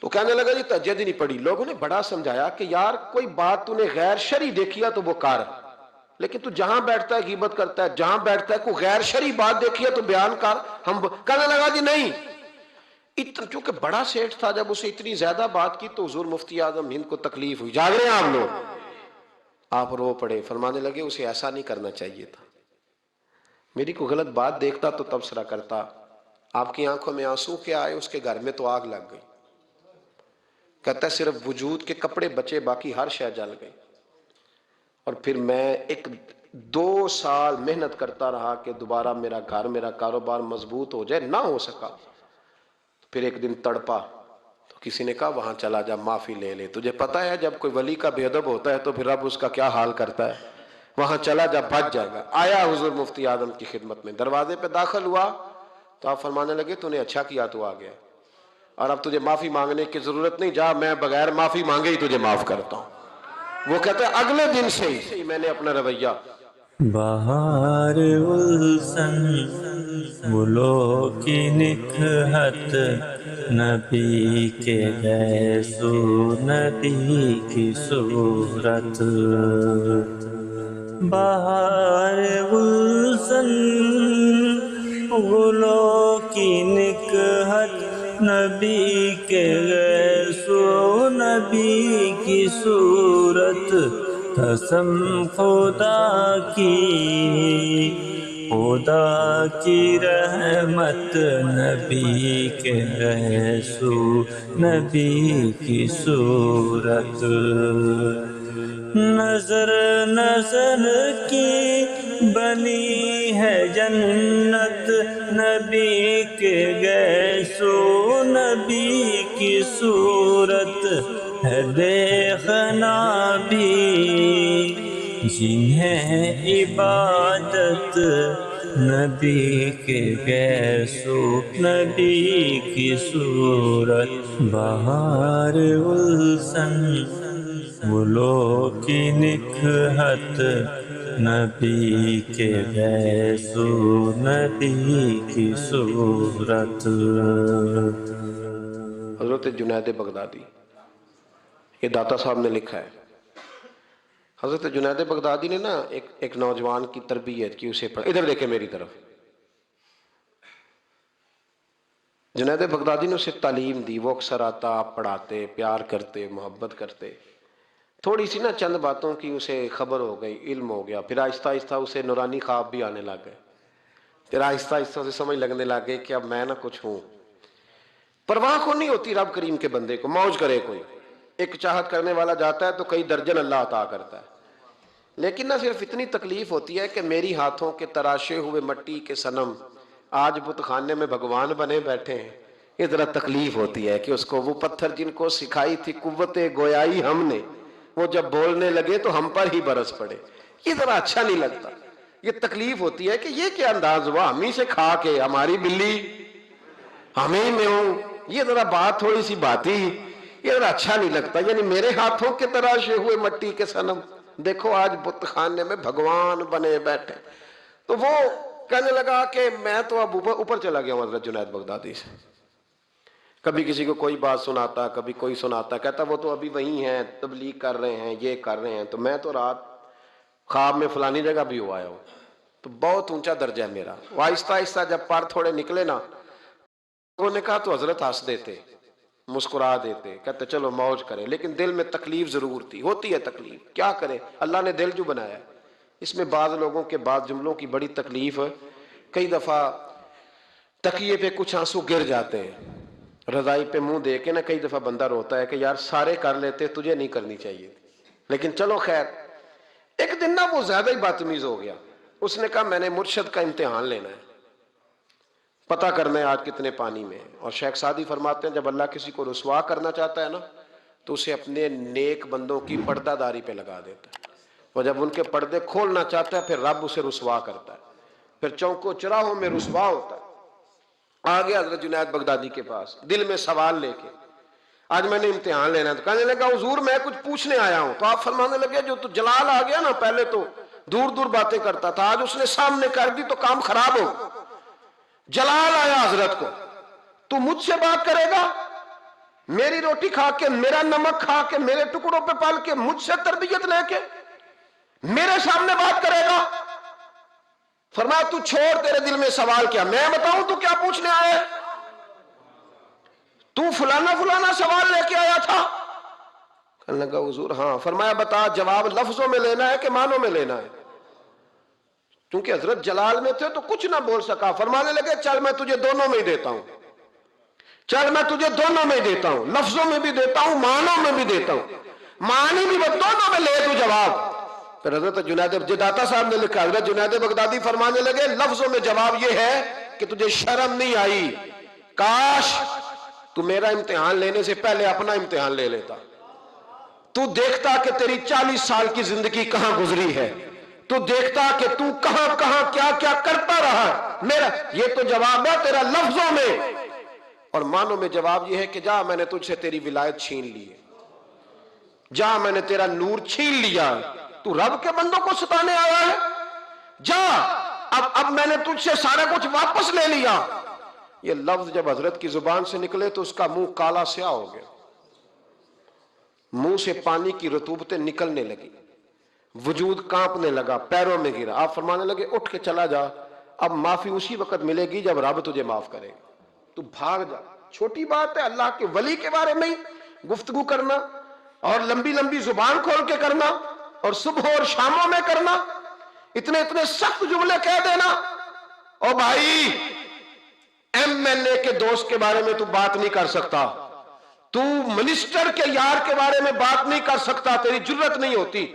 تو کہنے لگا جی تہجد ہی نہیں پڑھی۔ لوگوں نے بڑا سمجھایا کہ یار کوئی بات تو نے غیر شرعی دیکھی ہے تو وہ کر، لیکن تو جہاں بیٹھتا ہے غیبت کرتا ہے، جہاں بیٹھتا ہے کوئی غیر شرعی بات دیکھی ہے تو بیان کر۔ ہم کہنے لگا جی نہیں، چونکہ بڑا سیٹھ تھا، جب اسے اتنی زیادہ بات کی تو حضور مفتی اعظم ہند کو تکلیف ہوئی، جاگ رہے ہیں آپ لوگ؟ آپ رو پڑے، فرمانے لگے اسے ایسا نہیں کرنا چاہیے تھا، میری کوئی غلط بات دیکھتا تو تبصرہ کرتا، آپ کی آنکھوں میں آنسو کیا آئے، اس کے گھر میں تو آگ لگ گئی، کہتا ہے صرف وجود کے کپڑے بچے باقی ہر شے جل گئی، اور پھر میں 2 سال محنت کرتا رہا کہ دوبارہ میرا گھر میرا کاروبار مضبوط ہو جائے، نہ ہو سکا۔ پھر ایک دن تڑپا تو کسی نے کہا وہاں چلا جا معافی لے لے، تجھے پتہ ہے جب کوئی ولی کا بے ادب ہوتا ہے تو پھر رب اس کا کیا حال کرتا ہے، وہاں چلا جا بچ جائے گا۔ آیا حضور مفتی اعظم کی خدمت میں، دروازے پہ داخل ہوا تو آپ فرمانے لگے تو نے اچھا کیا تو آ گیا، اور اب تجھے معافی مانگنے کی ضرورت نہیں، جا میں بغیر معافی مانگے ہی تجھے معاف کرتا ہوں۔ وہ کہتا ہے اگلے دن سے ہی میں نے اپنا رویہ بہار گلشن گلوں کی نکہت نبی کے گیسو نبی کی صورت، بہار گلشن گلوں کی نکہت نبی کے گیسو نبی کی صورت، قسم خدا کی رحمت نبی کے گیسو نبی کی صورت، نظر کی بنی ہے جنت نبی کے گیسو نبی کی صورت، ہے دیکھنا بھی جنہیں عبادت نبی کے گیسو نبی کی صورت، بہار گلشن گلوں کی نکہت نبی کے گیسو نبی کی صورت. حضرت جنید بغدادی، یہ داتا صاحب نے لکھا ہے. حضرت جنید بغدادی نے نا ایک نوجوان کی تربیت کی، اسے ادھر دیکھیں میری طرف. جنید بغدادی نے اسے تعلیم دی، وہ اکثر آتا، آپ پڑھاتے، پیار کرتے، محبت کرتے. تھوڑی سی نا چند باتوں کی اسے خبر ہو گئی، علم ہو گیا، پھر آہستہ آہستہ اسے نورانی خواب بھی آنے لگ گئے. پھر آہستہ آہستہ اسے سمجھ لگنے لگ گئی کہ اب میں نہ کچھ ہوں. پرواہ کو نہیں ہوتی رب کریم کے بندے کو، موج کرے کوئی. ایک چاہت کرنے والا جاتا ہے تو کئی درجن اللہ عطا کرتا ہے. لیکن نہ صرف اتنی تکلیف ہوتی ہے کہ میری ہاتھوں کے تراشے ہوئے مٹی کے صنم آج بت خانے میں بھگوان بنے بیٹھے ہیں. یہ ذرا تکلیف ہوتی ہے کہ اس کو وہ پتھر جن کو سکھائی تھی قوت گویائی ہم نے، وہ جب بولنے لگے تو ہم پر ہی برس پڑے. یہ ذرا اچھا نہیں لگتا. یہ تکلیف ہوتی ہے کہ یہ کیا انداز ہوا، ہم ہی سے کھا کے ہماری بلی ہمیں میں ہوں. یہ ذرا بات تھوڑی سی بات ہی، یہ ذرا اچھا نہیں لگتا. یعنی میرے ہاتھوں کے تراشے ہوئے مٹی کے صنم دیکھو آج بت خانے میں بھگوان بنے بیٹھے. تو وہ کہنے لگا کہ میں تو اب اوپر چلا گیا ہوں حضرت جنید بغدادی سے. کبھی کسی کو کوئی بات سناتا، کبھی کوئی سناتا، کہتا وہ تو ابھی وہی ہیں، تبلیغ کر رہے ہیں، یہ کر رہے ہیں، تو میں تو رات خواب میں فلانی جگہ بھی ہوا ہوں. تو بہت اونچا درجہ ہے میرا. وہ آہستہ آہستہ جب پر تھوڑے نکلے نا، انہوں نے کہا تو حضرت ہنس دیتے، مسکرا دیتے، کہتے چلو موج کریں. لیکن دل میں تکلیف ضرور تھی، ہوتی ہے تکلیف، کیا کرے، اللہ نے دل جو بنایا ہے. اس میں بعض لوگوں کے بعض جملوں کی بڑی تکلیف ہے. کئی دفعہ تکیے پہ کچھ آنسو گر جاتے ہیں، رضائی پہ منہ دے کے نا کئی دفعہ بندہ روتا ہے کہ یار سارے کر لیتے، تجھے نہیں کرنی چاہیے تھی. لیکن چلو خیر. ایک دن نا وہ زیادہ ہی بدتمیز ہو گیا. اس نے کہا میں نے مرشد کا امتحان لینا ہے، پتہ کرنا ہے آج کتنے پانی میں ہے. اور شیخ سعدی فرماتے ہیں جب اللہ کسی کو رسوا کرنا چاہتا ہے نا تو اسے اپنے نیک بندوں کی پردہ داری پہ لگا دیتا ہے. وہ جب ان کے پردے کھولنا چاہتا ہے پھر رب اسے رسوا کرتا ہے، پھر چوکوں چراہوں میں رسوا ہوتا ہے. آ گیا حضرت جنید بغدادی کے پاس دل میں سوال لے کے، آج میں نے امتحان لینا ہے. تو کہنے لگا حضور میں کچھ پوچھنے آیا ہوں. تو آپ فرمانے لگے جو تو جلال آ گیا نا، پہلے تو دور دور باتیں کرتا تھا، آج اس نے سامنے کر دی تو کام خراب ہو. جلال آیا حضرت کو، تو مجھ سے بات کرے گا، میری روٹی کھا کے، میرا نمک کھا کے، میرے ٹکڑوں پہ پال کے، مجھ سے تربیت لے کے میرے سامنے بات کرے گا. فرمایا تو چھوڑ، تیرے دل میں سوال کیا، میں بتاؤں تو کیا پوچھنے آیا ہے؟ تو فلانا فلانا سوال لے کے آیا تھا. کہنے لگا حضور ہاں. فرمایا بتا جواب لفظوں میں لینا ہے کہ معنوں میں لینا ہے؟ کیونکہ حضرت جلال میں تھے تو کچھ نہ بول سکا. فرمانے لگے چل میں تجھے دونوں میں ہی دیتا ہوں، چل میں تجھے دونوں میں دیتا ہوں، لفظوں میں بھی دیتا ہوں، معنوں میں بھی دیتا ہوں. معنی بھی دونوں میں لے تو جواب. پھر حضرت جنید داتا صاحب نے لکھا، حضرت جنید بغدادی فرمانے لگے لفظوں میں جواب یہ ہے کہ تجھے شرم نہیں آئی، کاش تو میرا امتحان لینے سے پہلے اپنا امتحان لے لیتا. تو دیکھتا کہ تیری 40 سال کی زندگی کہاں گزری ہے، تو دیکھتا کہ تو کہاں کہاں کیا کیا کرتا رہا. میرا یہ تو جواب ہے تیرا لفظوں میں، اور معنوں میں جواب یہ ہے کہ جا میں نے تجھ سے تیری ولایت چھین لی ہے، جا میں نے تیرا نور چھین لیا، تو رب کے بندوں کو ستانے آیا ہے، جا اب میں نے تجھ سے سارا کچھ واپس لے لیا. یہ لفظ جب حضرت کی زبان سے نکلے تو اس کا منہ کالا سیاہ ہو گیا، منہ سے پانی کی رطوبتیں نکلنے لگی، وجود کانپنے لگا، پیروں میں گرا. آپ فرمانے لگے اٹھ کے چلا جا، اب معافی اسی وقت ملے گی جب رب تجھے معاف کرے گا. تو بھاگ جا. چھوٹی بات ہے اللہ کے ولی کے بارے میں گفتگو کرنا، اور لمبی لمبی زبان کھول کے کرنا، اور صبح اور شاموں میں کرنا، اتنے اتنے سخت جملے کہہ دینا. او بھائی ایم ایل اے کے دوست کے بارے میں تو بات نہیں کر سکتا، تو منسٹر کے یار کے بارے میں بات نہیں کر سکتا، تیری جرت نہیں ہوتی.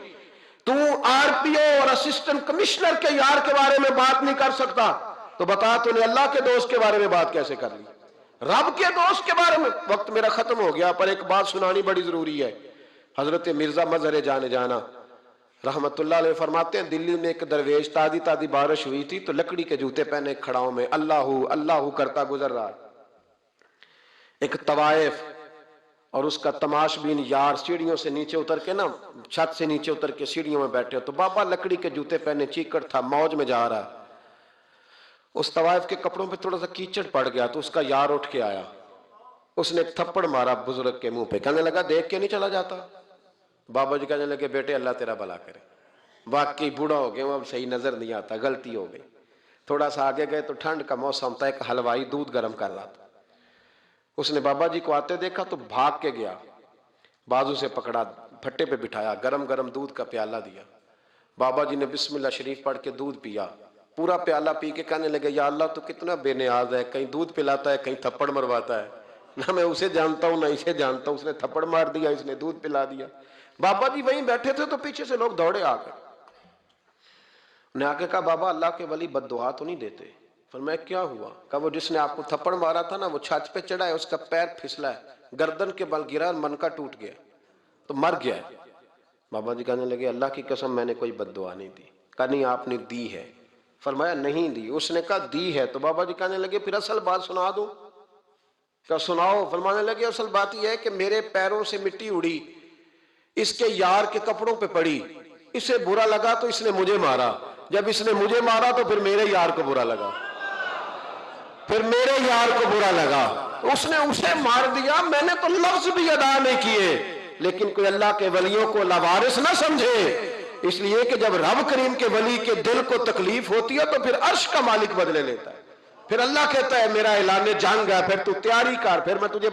تو آر پی او اور اسسٹنٹ کمشنر کے یار کے بارے میں بات نہیں کر سکتا، تو بتا تو نے اللہ کے دوست کے بارے میں بات کیسے کر لی، رب کے دوست کے بارے میں. وقت میرا ختم ہو گیا، پر ایک بات سنانی بڑی ضروری ہے. حضرت مرزا مظہر جانا رحمت اللہ علیہ فرماتے ہیں دلی میں ایک درویش، تازی تازی بارش ہوئی تھی تو لکڑی کے جوتے پہنے کھڑاؤں میں اللہ اللہ کرتا گزر رہا. ایک طوائف اور اس کا تماش بین یار سیڑھیوں سے نیچے اتر کے نا، چھت سے نیچے اتر کے سیڑھیوں میں بیٹھے ہو، تو بابا لکڑی کے جوتے پہنے، چیکڑ تھا، موج میں جا رہا ہے، اس طوائف کے کپڑوں پہ تھوڑا سا کیچڑ پڑ گیا تو اس کا یار اٹھ کے آیا، اس نے ایک تھپڑ مارا بزرگ کے منہ پہ، کہنے لگا دیکھ کے نہیں چلا جاتا؟ بابا جی کہنے لگے بیٹے اللہ تیرا بھلا کرے، واقعی بوڑھا ہو گیا، اب صحیح نظر نہیں آتا، غلطی ہو گئی۔ تھوڑا سا آگے گئے تو ٹھنڈ کا موسم تھا، ایک حلوائی دودھ گرم کر رہا تھا، اس نے بابا جی کو آتے دیکھا تو بھاگ کے گیا، بازو سے پکڑا، پھٹے پہ بٹھایا، گرم گرم دودھ کا پیالہ دیا، بابا جی نے بسم اللہ شریف پڑھ کے دودھ پیا، پورا پیالہ پی کے کہنے لگے یا اللہ تو کتنا بے نیاز ہے، کہیں دودھ پلاتا ہے کہیں تھپڑ مرواتا ہے، نہ میں اسے جانتا ہوں نہ اسے جانتا ہوں، اس نے تھپڑ مار دیا، اس نے دودھ پلا دیا۔ بابا جی وہیں بیٹھے تھے تو پیچھے سے لوگ دوڑے آ گئے، نے آ کے کہا بابا اللہ کے ولی بد دعا تو نہیں دیتے؟ فرمایا کیا ہوا؟ کہا وہ جس نے آپ کو تھپڑ مارا تھا نا وہ چھت پہ چڑھا ہے، اس کا پیر پھسلا ہے، گردن کے بل گرا، من کا ٹوٹ گیا تو مر گیا ہے۔ بابا جی کہنے لگے اللہ کی قسم میں نے کوئی بد دعا نہیں دی۔ کہا نہیں آپ نے دی ہے۔ فرمایا نہیں دی۔ اس نے کہا دی ہے، تو بابا جی کہنے لگے پھر اصل بات سنا دوں؟ کہا سناؤ۔ فرمانے لگے اصل بات یہ ہے کہ میرے پیروں سے مٹی اڑی، اس کے یار کے کپڑوں پہ پڑی، اسے برا لگا تو اس نے مجھے مارا، جب اس نے مجھے مارا تو پھر میرے یار کو برا لگا، پھر میرے یار کو برا لگا، اس نے اسے مار دیا، میں نے تو لفظ بھی ادا نہیں کیے۔ لیکن کوئی اللہ کے ولیوں کو لاوارث نہ سمجھے، اس لیے کہ جب رب کریم کے ولی کے دل کو تکلیف ہوتی ہے تو پھر عرش کا مالک بدلے لیتا ہے، پھر اللہ کہتا ہے میرا اعلان جنگ ہے، پھر تو تیاری کر، پھر میں تجھے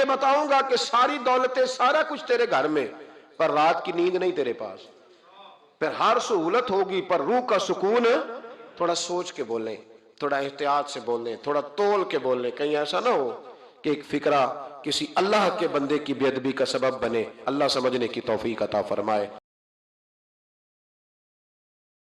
بتاؤں گا کہ ساری دولتیں سارا کچھ تیرے گھر میں، پر رات کی نیند نہیں تیرے پاس، پھر ہر سہولت ہوگی پر روح کا سکون۔ تھوڑا سوچ کے بولیں، تھوڑا احتیاط سے بولیں، تھوڑا تول کے بولیں، کہیں ایسا نہ ہو کہ ایک فکرہ کسی اللہ کے بندے کی بے ادبی کا سبب بنے۔ اللہ سمجھنے کی توفیق عطا فرمائے۔